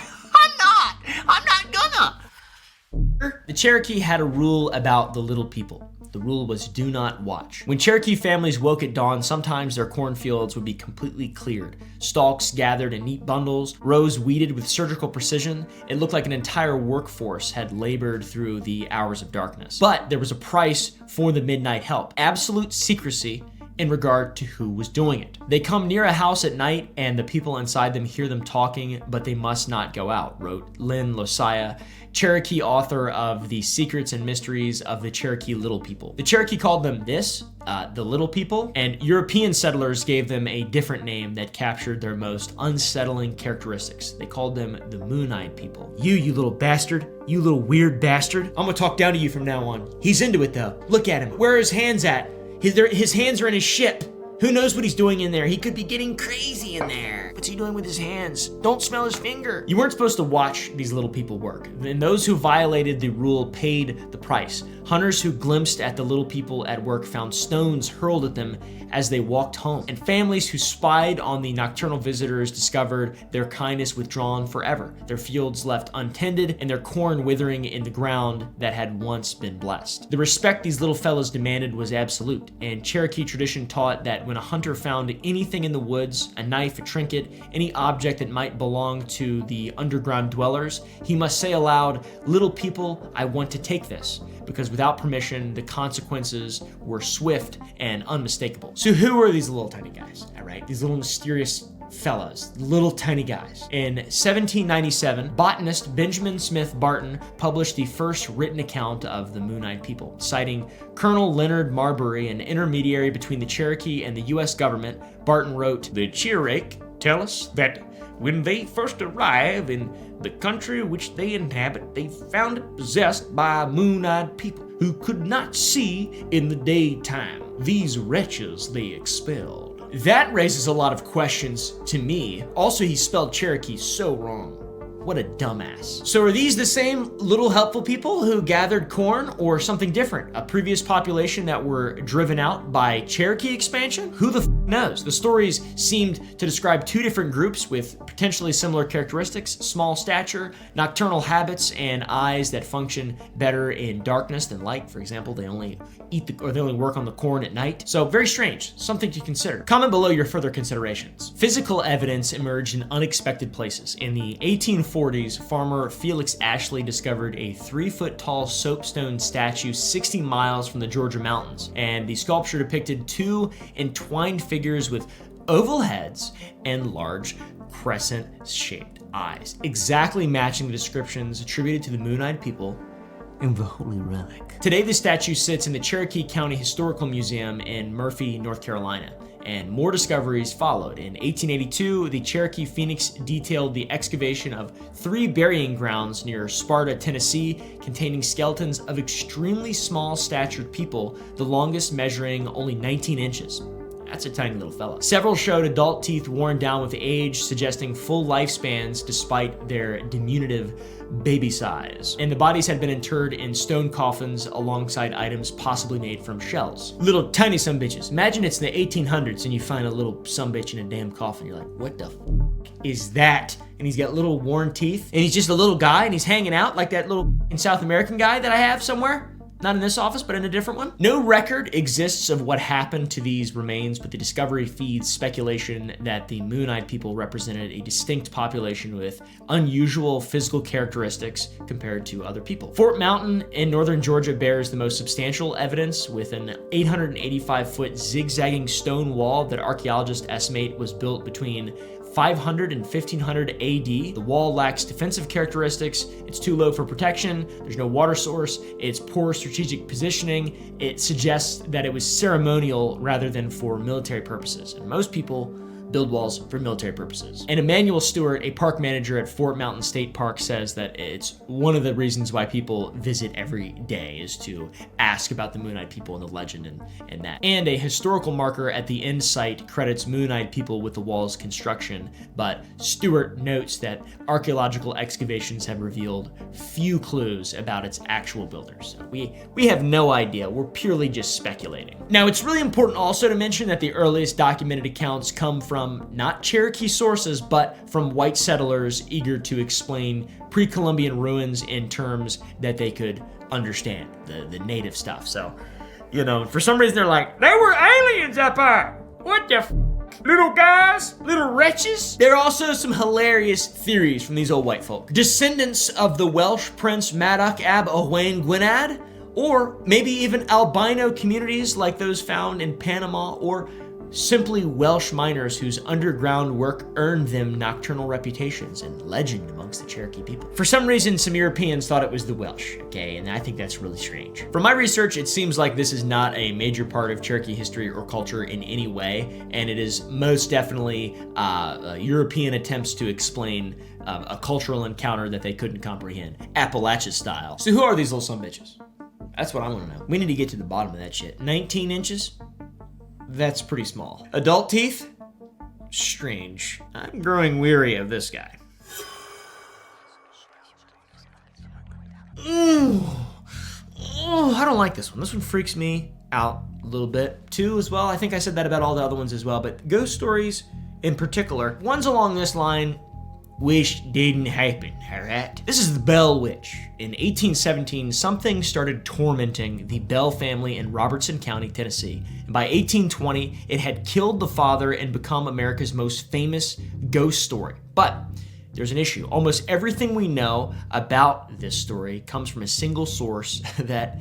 not gonna. The Cherokee had a rule about the little people. The rule was do not watch. When Cherokee families woke at dawn, sometimes their cornfields would be completely cleared. Stalks gathered in neat bundles, rows weeded with surgical precision. It looked like an entire workforce had labored through the hours of darkness. But there was a price for the midnight help. Absolute secrecy in regard to who was doing it. They come near a house at night and the people inside them hear them talking, but they must not go out, wrote Lynn Losiah, Cherokee author of The Secrets and Mysteries of the Cherokee Little People. The Cherokee called them the Little People, and European settlers gave them a different name that captured their most unsettling characteristics. They called them the Moon-Eyed People. You little bastard. You little weird bastard. I'm gonna talk down to you from now on. He's into it though. Look at him. Where are his hands at? His hands are in his ship. Who knows what he's doing in there? He could be getting crazy in there. What's he doing with his hands? Don't smell his finger. You weren't supposed to watch these little people work. And those who violated the rule paid the price. Hunters who glimpsed at the little people at work found stones hurled at them as they walked home. And families who spied on the nocturnal visitors discovered their kindness withdrawn forever, their fields left untended, and their corn withering in the ground that had once been blessed. The respect these little fellows demanded was absolute, and Cherokee tradition taught that when a hunter found anything in the woods, a knife, a trinket, any object that might belong to the underground dwellers, he must say aloud, "Little people, I want to take this," because without permission, the consequences were swift and unmistakable. So who are these little tiny guys? All right, these little mysterious fellows, little tiny guys. In 1797, botanist Benjamin Smith Barton published the first written account of the Moon-Eyed People, citing Colonel Leonard Marbury, an intermediary between the Cherokee and the U.S. government. Barton wrote, "The Cherokee tell us that when they first arrive in the country which they inhabit, they found it possessed by moon-eyed people who could not see in the daytime. These wretches they expelled." That raises a lot of questions to me. Also, he spelled Cherokee so wrong. What a dumbass. So are these the same little helpful people who gathered corn, or something different? A previous population that were driven out by Cherokee expansion? Who the knows? The stories seemed to describe two different groups with potentially similar characteristics: small stature, nocturnal habits, and eyes that function better in darkness than light. For example, they only they only work on the corn at night. So very strange, something to consider. Comment below your further considerations. Physical evidence emerged in unexpected places. In the 1840s, farmer Felix Ashley discovered a 3-foot tall soapstone statue 60 miles from the Georgia mountains, and the sculpture depicted two entwined figures with oval heads and large crescent-shaped eyes, exactly matching the descriptions attributed to the Moon-Eyed People in the Holy Relic. Today, the statue sits in the Cherokee County Historical Museum in Murphy, North Carolina, and more discoveries followed. In 1882, the Cherokee Phoenix detailed the excavation of 3 burying grounds near Sparta, Tennessee, containing skeletons of extremely small statured people, the longest measuring only 19 inches. That's a tiny little fella. Several showed adult teeth worn down with age, suggesting full lifespans despite their diminutive baby size. And the bodies had been interred in stone coffins alongside items possibly made from shells. Little tiny sumbitches. Imagine it's the 1800s and you find a little sumbitch in a damn coffin. You're like, what the f is that? And he's got little worn teeth, and he's just a little guy, and he's hanging out like that little South American guy that I have somewhere. Not in this office, but in a different one. No record exists of what happened to these remains, but the discovery feeds speculation that the Moon-Eyed People represented a distinct population with unusual physical characteristics compared to other people. Fort Mountain in northern Georgia bears the most substantial evidence, with an 885-foot zigzagging stone wall that archaeologists estimate was built between 500 and 1500 AD. The wall lacks defensive characteristics, it's too low for protection, there's no water source, it's poor strategic positioning, it suggests that it was ceremonial rather than for military purposes. And most people build walls for military purposes. And Emmanuel Stewart, a park manager at Fort Mountain State Park, says that it's one of the reasons why people visit every day is to ask about the Moon-Eyed People and the legend and that. And a historical marker at the end site credits Moon-Eyed People with the wall's construction, but Stewart notes that archaeological excavations have revealed few clues about its actual builders. So we have no idea, we're purely just speculating. Now, it's really important also to mention that the earliest documented accounts come from not Cherokee sources, but from white settlers eager to explain pre-Columbian ruins in terms that they could understand, the native stuff. So, you know, for some reason they're like, there were aliens up there. What the f? Little guys, little wretches. There are also some hilarious theories from these old white folk. Descendants of the Welsh Prince Madoc Ab Owain Gwynedd, or maybe even albino communities like those found in Panama, or simply Welsh miners whose underground work earned them nocturnal reputations and legend amongst the Cherokee people. For some reason, some Europeans thought it was the Welsh, okay, and I think that's really strange. From my research, it seems like this is not a major part of Cherokee history or culture in any way, and it is most definitely European attempts to explain a cultural encounter that they couldn't comprehend, Appalachia style. So who are these little sumbitches? That's what I want to know. We need to get to the bottom of that shit. 19 inches? That's pretty small. Adult teeth? Strange. I'm growing weary of this guy. Ooh. Oh, I don't like this one. This one freaks me out a little bit. 2 as well. I think I said that about all the other ones as well, but ghost stories in particular, ones along this line, wish didn't happen, alright? This is the Bell Witch. In 1817, something started tormenting the Bell family in Robertson County, Tennessee. And by 1820, it had killed the father and become America's most famous ghost story. But there's an issue. Almost everything we know about this story comes from a single source that,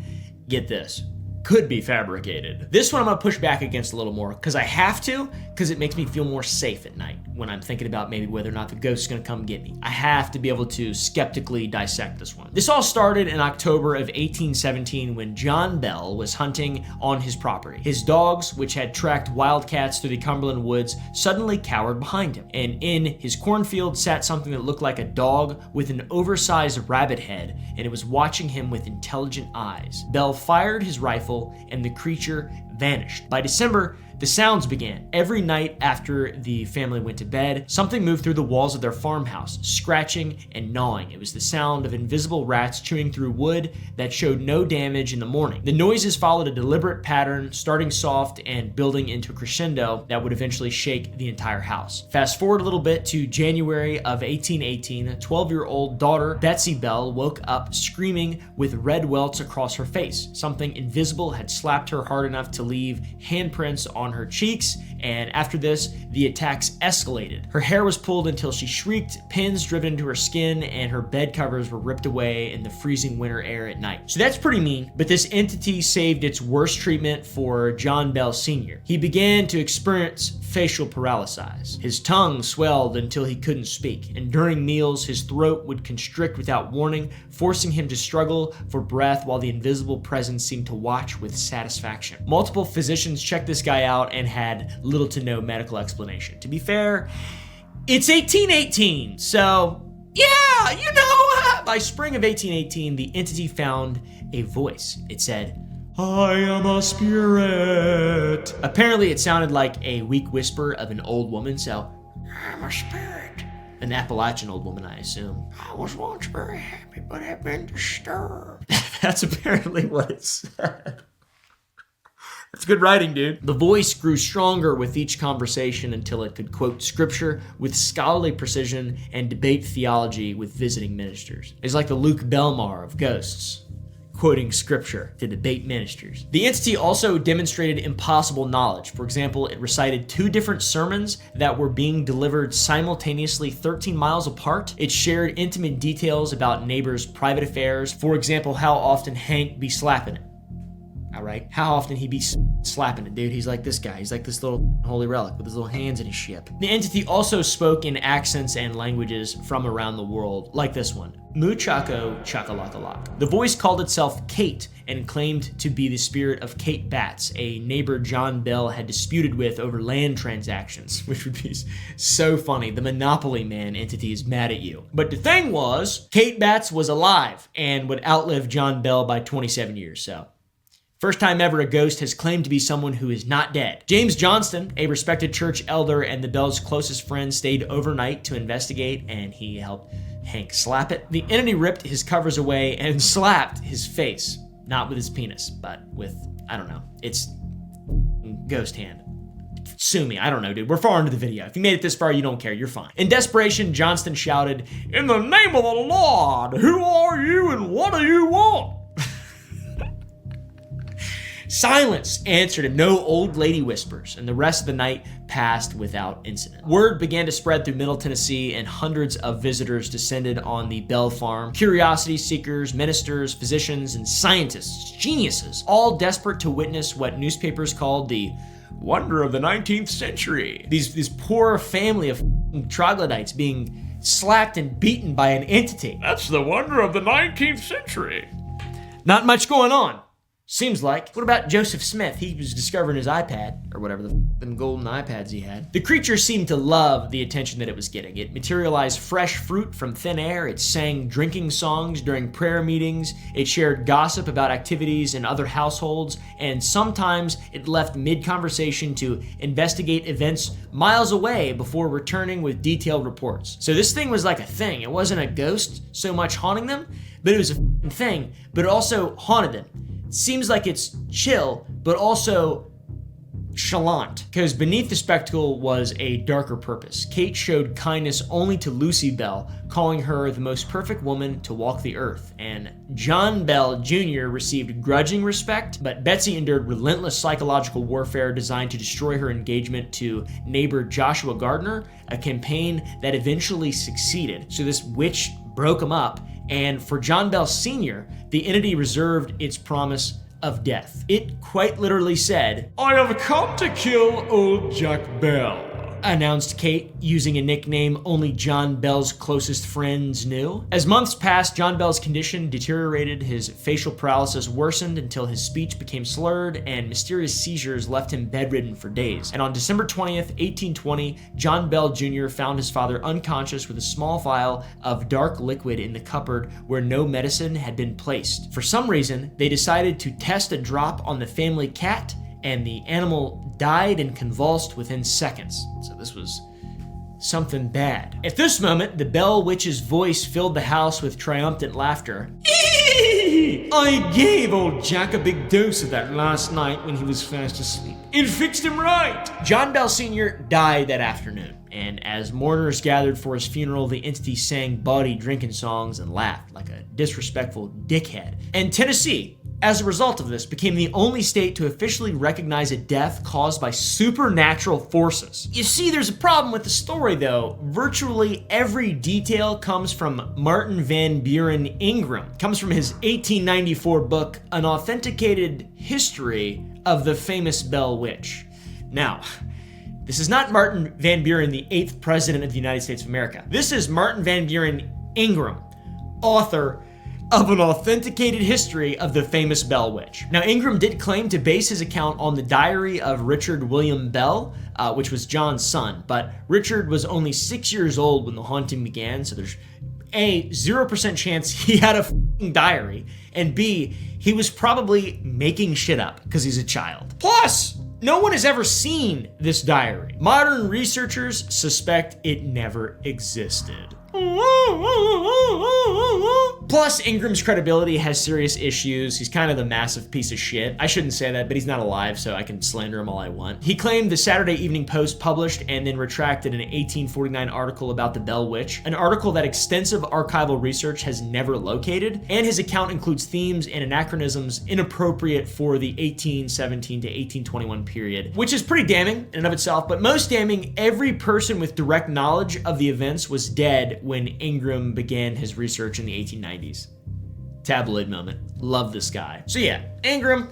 get this, could be fabricated. This one I'm gonna push back against a little more, because I have to, because it makes me feel more safe at night when I'm thinking about maybe whether or not the ghost is gonna come get me. I have to be able to skeptically dissect this one. This all started in October of 1817 when John Bell was hunting on his property. His dogs, which had tracked wildcats through the Cumberland woods, suddenly cowered behind him. And in his cornfield sat something that looked like a dog with an oversized rabbit head, and it was watching him with intelligent eyes. Bell fired his rifle and the creature vanished. By December, the sounds began. Every night after the family went to bed, something moved through the walls of their farmhouse, scratching and gnawing. It was the sound of invisible rats chewing through wood that showed no damage in the morning. The noises followed a deliberate pattern, starting soft and building into a crescendo that would eventually shake the entire house. Fast forward a little bit to January of 1818, a 12-year-old daughter, Betsy Bell, woke up screaming with red welts across her face. Something invisible had slapped her hard enough to leave handprints on her cheeks, and after this, the attacks escalated. Her hair was pulled until she shrieked, pins driven into her skin, and her bed covers were ripped away in the freezing winter air at night. So that's pretty mean, but this entity saved its worst treatment for John Bell Sr. He began to experience facial paralysis. His tongue swelled until he couldn't speak, and during meals, his throat would constrict without warning, forcing him to struggle for breath while the invisible presence seemed to watch with satisfaction. Multiple physicians checked this guy out and had little to no medical explanation. To be fair, it's 1818, so yeah, you know, by spring of 1818, the entity found a voice. It said, "I am a spirit." Apparently, it sounded like a weak whisper of an old woman, so I'm a spirit. an Appalachian old woman, I assume. I was once very happy, but have been disturbed. That's apparently what it said. That's good writing, dude. The voice grew stronger with each conversation until it could quote scripture with scholarly precision and debate theology with visiting ministers. It's like the Luke Belmar of ghosts, quoting scripture to debate ministers. The entity also demonstrated impossible knowledge. For example, it recited 2 different sermons that were being delivered simultaneously 13 miles apart. It shared intimate details about neighbors' private affairs. For example, how often Hank be slapping it. All right, how often he be slapping it, dude. He's like this guy. He's like this little holy relic with his little hands in his ship. The entity also spoke in accents and languages from around the world, like this one. Muchacho chakalakalak. The voice called itself Kate and claimed to be the spirit of Kate Batts, a neighbor John Bell had disputed with over land transactions, which would be so funny. The Monopoly Man entity is mad at you. But the thing was, Kate Batts was alive and would outlive John Bell by 27 years, so first time ever a ghost has claimed to be someone who is not dead. James Johnston, a respected church elder and the Bells' closest friend, stayed overnight to investigate, and he helped Hank slap it. The entity ripped his covers away and slapped his face. Not with his penis, but with, I don't know, its ghost hand. Sue me, I don't know, dude. We're far into the video. If you made it this far, you don't care, you're fine. In desperation, Johnston shouted, "In the name of the Lord, who are you and what do you want?" Silence answered, and no old lady whispers, and the rest of the night passed without incident. Word began to spread through Middle Tennessee, and hundreds of visitors descended on the Bell farm. Curiosity seekers, ministers, physicians, and scientists, geniuses, all desperate to witness what newspapers called the wonder of the 19th century. These poor family of troglodytes being slapped and beaten by an entity. That's the wonder of the 19th century. Not much going on. Seems like. What about Joseph Smith? He was discovering his iPad, or whatever, them golden iPads he had. The creature seemed to love the attention that it was getting. It materialized fresh fruit from thin air. It sang drinking songs during prayer meetings. It shared gossip about activities in other households. And sometimes it left mid-conversation to investigate events miles away before returning with detailed reports. So this thing was like a thing. It wasn't a ghost so much haunting them, but it was a thing, but it also haunted them. Seems like it's chill, but also chalant, because beneath the spectacle was a darker purpose. Kate showed kindness only to Lucy Bell, calling her the most perfect woman to walk the earth, and John Bell Jr. received grudging respect, but Betsy endured relentless psychological warfare designed to destroy her engagement to neighbor Joshua Gardner, a campaign that eventually succeeded. So this witch broke them up, and for John Bell Sr., the entity reserved its promise of death. It quite literally said, "I have come to kill old Jack Bell," announced Kate, using a nickname only John Bell's closest friends knew. As months passed, John Bell's condition deteriorated. His facial paralysis worsened until his speech became slurred, and mysterious seizures left him bedridden for days. And on December 20th, 1820, John Bell Jr. found his father unconscious with a small vial of dark liquid in the cupboard where no medicine had been placed. For some reason, they decided to test a drop on the family cat, and the animal died and convulsed within seconds. So this was something bad. At this moment, the Bell Witch's voice filled the house with triumphant laughter. I gave old Jack a big dose of that last night when he was fast asleep. It fixed him right. John Bell Sr. died that afternoon, and as mourners gathered for his funeral, the entity sang bawdy drinking songs and laughed like a disrespectful dickhead. And Tennessee, as a result of this, became the only state to officially recognize a death caused by supernatural forces. You see, there's a problem with the story though. Virtually every detail comes from Martin Van Buren Ingram. It comes from his 1894 book, An Authenticated History of the Famous Bell Witch. Now, this is not Martin Van Buren, the 8th President of the United States of America. This is Martin Van Buren Ingram, author of An Authenticated History of the Famous Bell Witch. Now, Ingram did claim to base his account on the diary of Richard William Bell, which was John's son, but Richard was only 6 years old when the haunting began, so there's A, 0% chance he had a f***ing diary, and B, he was probably making shit up because he's a child. Plus, no one has ever seen this diary. Modern researchers suspect it never existed. Plus, Ingram's credibility has serious issues. He's kind of a massive piece of shit. I shouldn't say that, but he's not alive, so I can slander him all I want. He claimed the Saturday Evening Post published and then retracted an 1849 article about the Bell Witch, an article that extensive archival research has never located, and his account includes themes and anachronisms inappropriate for the 1817 to 1821 period, which is pretty damning in and of itself, but most damning, every person with direct knowledge of the events was dead when Ingram began his research in the 1890s. Tabloid moment. Love this guy. So yeah, Ingram,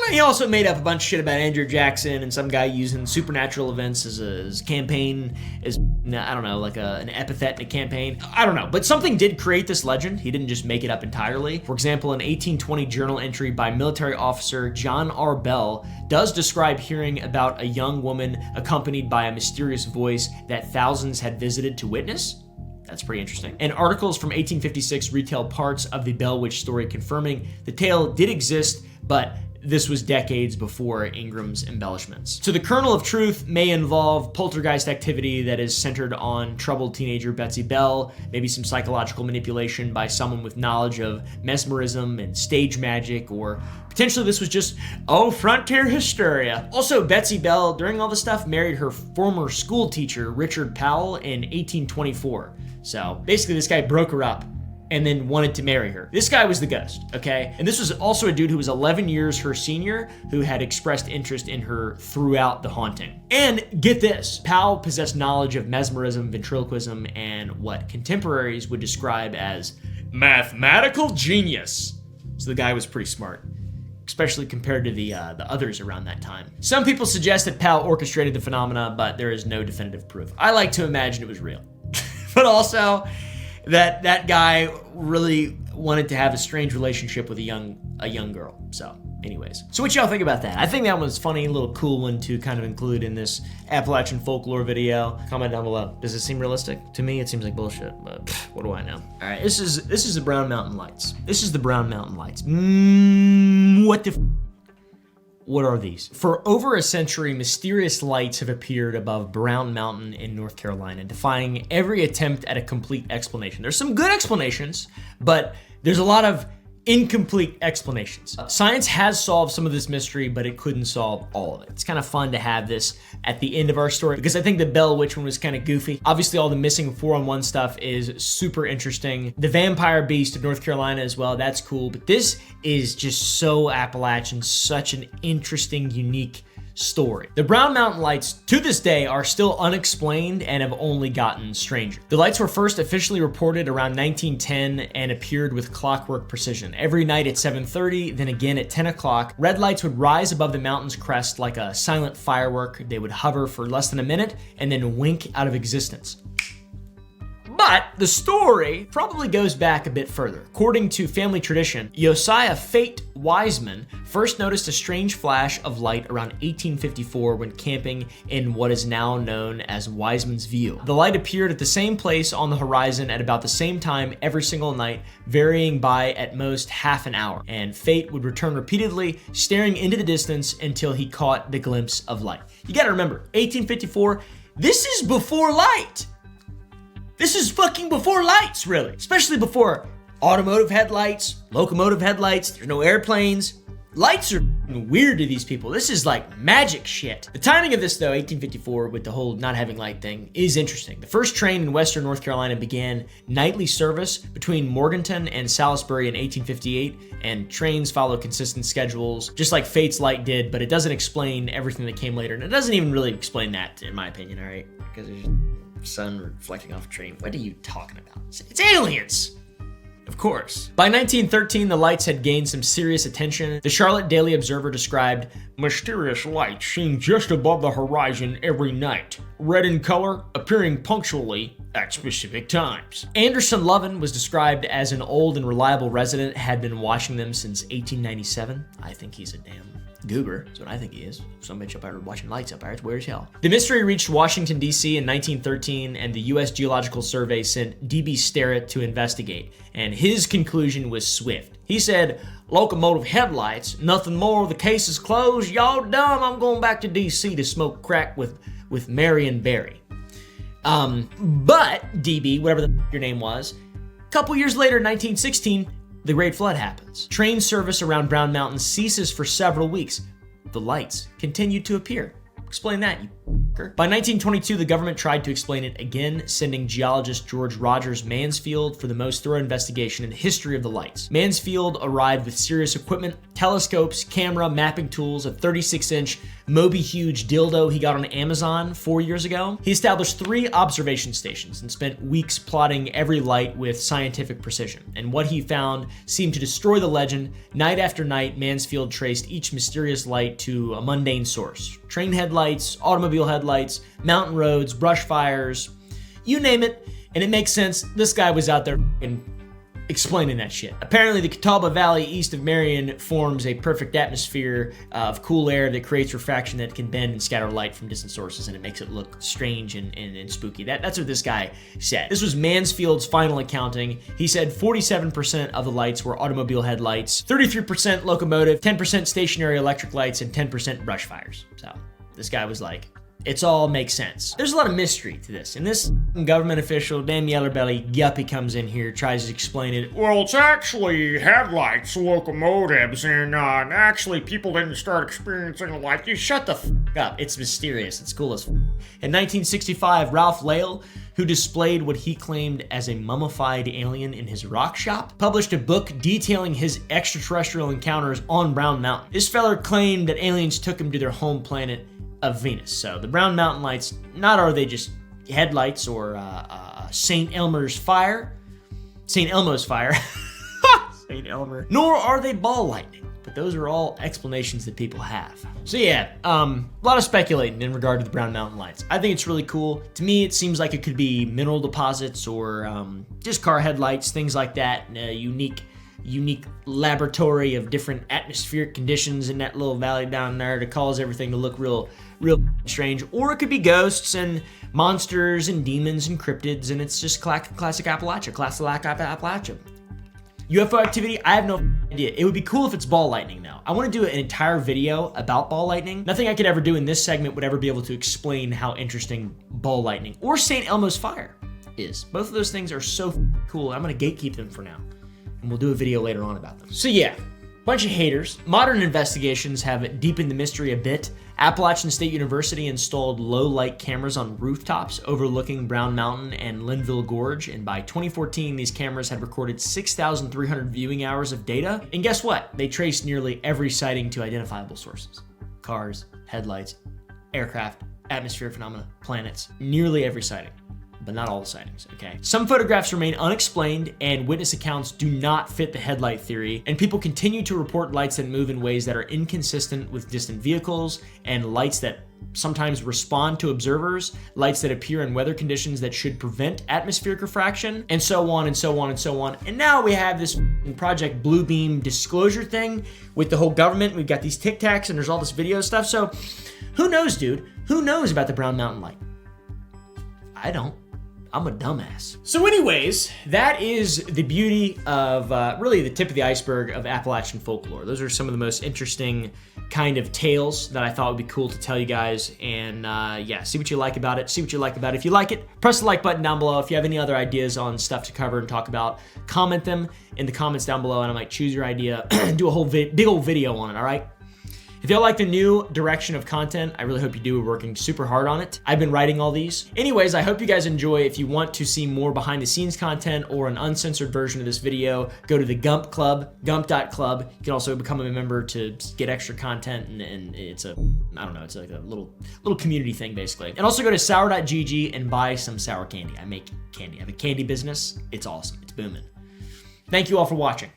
he also made up a bunch of shit about Andrew Jackson and some guy using supernatural events as a campaign, as, I don't know, like an epithet in a campaign. I don't know, but something did create this legend. He didn't just make it up entirely. For example, an 1820 journal entry by military officer John R. Bell does describe hearing about a young woman accompanied by a mysterious voice that thousands had visited to witness. That's pretty interesting. And articles from 1856 retail parts of the Bell Witch story confirming the tale did exist, but this was decades before Ingram's embellishments. So the kernel of truth may involve poltergeist activity that is centered on troubled teenager Betsy Bell, maybe some psychological manipulation by someone with knowledge of mesmerism and stage magic, or potentially this was just, frontier hysteria. Also, Betsy Bell, during all this stuff, married her former school teacher, Richard Powell, in 1824. So basically this guy broke her up and then wanted to marry her. This guy was the ghost, okay? And this was also a dude who was 11 years her senior who had expressed interest in her throughout the haunting. And get this, Powell possessed knowledge of mesmerism, ventriloquism, and what contemporaries would describe as mathematical genius. So the guy was pretty smart, especially compared to the others around that time. Some people suggest that Powell orchestrated the phenomena, but there is no definitive proof. I like to imagine it was real. But also, that guy really wanted to have a strange relationship with a young girl. So anyways, so what y'all think about that? I think that was funny, a little cool one to kind of include in this Appalachian folklore video. Comment down below. Does it seem realistic? To me, it seems like bullshit, but what do I know? All right, this is the Brown Mountain Lights. This is the Brown Mountain Lights. What are these? For over a century, mysterious lights have appeared above Brown Mountain in North Carolina, defying every attempt at a complete explanation. There's some good explanations, but there's a lot of incomplete explanations. Science has solved some of this mystery, but it couldn't solve all of it. It's kind of fun to have this at the end of our story because I think the Bell Witch one was kind of goofy. Obviously, all the missing 4-on-1 stuff is super interesting. The Vampire Beast of North Carolina as well, that's cool. But this is just so Appalachian, such an interesting, unique story. The Brown Mountain Lights to this day are still unexplained and have only gotten stranger. The lights were first officially reported around 1910 and appeared with clockwork precision. Every night at 7:30, then again at 10 o'clock, red lights would rise above the mountain's crest like a silent firework. They would hover for less than a minute and then wink out of existence. But the story probably goes back a bit further. According to family tradition, Josiah Fate Wiseman first noticed a strange flash of light around 1854 when camping in what is now known as Wiseman's View. The light appeared at the same place on the horizon at about the same time every single night, varying by at most half an hour. And Fate would return repeatedly, staring into the distance until he caught the glimpse of light. You gotta remember, 1854, this is before light. This is fucking before lights, really. Especially before automotive headlights, locomotive headlights, there's no airplanes. Lights are weird to these people. This is like magic shit. The timing of this, though, 1854, with the whole not having light thing, is interesting. The first train in western North Carolina began nightly service between Morganton and Salisbury in 1858, and trains follow consistent schedules, just like Fate's light did, but it doesn't explain everything that came later, and it doesn't even really explain that, in my opinion, all right? Because there's sun reflecting off a train. What are you talking about? It's aliens! Of course. By 1913, the lights had gained some serious attention. The Charlotte Daily Observer described mysterious lights seen just above the horizon every night, red in color, appearing punctually at specific times. Anderson Lovin was described as an old and reliable resident, had been watching them since 1897. I think he's a damn goober. That's what I think he is. Some bitch up there watching lights up there. It's weird as hell. The mystery reached Washington, D.C. in 1913, and the U.S. Geological Survey sent D.B. Sterrett to investigate, and his conclusion was swift. He said, "Locomotive headlights, nothing more, the case is closed, y'all dumb, I'm going back to D.C. to smoke crack with Marion Barry." But DB, whatever your name was, a couple years later, 1916, the Great Flood happens. Train service around Brown Mountain ceases for several weeks. The lights continued to appear. Explain that, you fucker. By 1922, the government tried to explain it again, sending geologist George Rogers Mansfield for the most thorough investigation in the history of the lights. Mansfield arrived with serious equipment, telescopes, camera, mapping tools, a 36-inch Moby huge dildo he got on Amazon 4 years ago. He established 3 observation stations and spent weeks plotting every light with scientific precision. And what he found seemed to destroy the legend. Night after night, Mansfield traced each mysterious light to a mundane source. Train headlights, automobile headlights, mountain roads, brush fires, you name it. And it makes sense. This guy was out there explaining that shit. Apparently, the Catawba Valley east of Marion forms a perfect atmosphere of cool air that creates refraction that can bend and scatter light from distant sources, and it makes it look strange and spooky. That's what this guy said. This was Mansfield's final accounting. He said 47% of the lights were automobile headlights, 33% locomotive, 10% stationary electric lights, and 10% brush fires. So this guy was like, it's all makes sense. There's a lot of mystery to this, and this government official, damn yellerbelly yuppie, comes in here, tries to explain it. Well, it's actually headlights, locomotives, and actually people didn't start experiencing the light. You shut the f up. It's mysterious. It's cool as f. In 1965, Ralph Lale, who displayed what he claimed as a mummified alien in his rock shop, published a book detailing his extraterrestrial encounters on Brown Mountain. This feller claimed that aliens took him to their home planet of Venus. So the Brown Mountain lights, not are they just headlights or St. Elmo's fire, St. Elmer, nor are they ball lightning. But those are all explanations that people have. So yeah, a lot of speculating in regard to the Brown Mountain lights. I think it's really cool. To me, it seems like it could be mineral deposits or just car headlights, things like that. Unique laboratory of different atmospheric conditions in that little valley down there to cause everything to look real strange. Or it could be ghosts and monsters and demons and cryptids, and it's just classic Appalachia. UFO activity, I have no idea. It would be cool if it's ball lightning though. I want to do an entire video about ball lightning. Nothing I could ever do in this segment would ever be able to explain how interesting ball lightning or St. Elmo's fire is. Both of those things are so cool. I'm going to gatekeep them for now, and we'll do a video later on about them. So yeah, bunch of haters. Modern investigations have deepened the mystery a bit. Appalachian State University installed low-light cameras on rooftops overlooking Brown Mountain and Linville Gorge, and by 2014, these cameras had recorded 6,300 viewing hours of data. And guess what? They traced nearly every sighting to identifiable sources. Cars, headlights, aircraft, atmospheric phenomena, planets, nearly every sighting. But not all the sightings, okay? Some photographs remain unexplained, and witness accounts do not fit the headlight theory, and people continue to report lights that move in ways that are inconsistent with distant vehicles, and lights that sometimes respond to observers, lights that appear in weather conditions that should prevent atmospheric refraction, and so on and so on and so on. And now we have this Project Bluebeam disclosure thing with the whole government. We've got these Tic Tacs and there's all this video stuff. So who knows, dude? Who knows about the Brown Mountain Light? I don't. I'm a dumbass. So anyways, that is the beauty of really the tip of the iceberg of Appalachian folklore. Those are some of the most interesting kind of tales that I thought would be cool to tell you guys. And yeah, see what you like about it. See what you like about it. If you like it, press the like button down below. If you have any other ideas on stuff to cover and talk about, comment them in the comments down below and I might choose your idea and do a whole big old video on it, all right? If y'all like the new direction of content, I really hope you do. We're working super hard on it. I've been writing all these. Anyways, I hope you guys enjoy. If you want to see more behind the scenes content or an uncensored version of this video, go to the Gump Club, gump.club. You can also become a member to get extra content and it's a, I don't know, it's like a little community thing basically. And also go to sour.gg and buy some sour candy. I make candy. I have a candy business. It's awesome. It's booming. Thank you all for watching.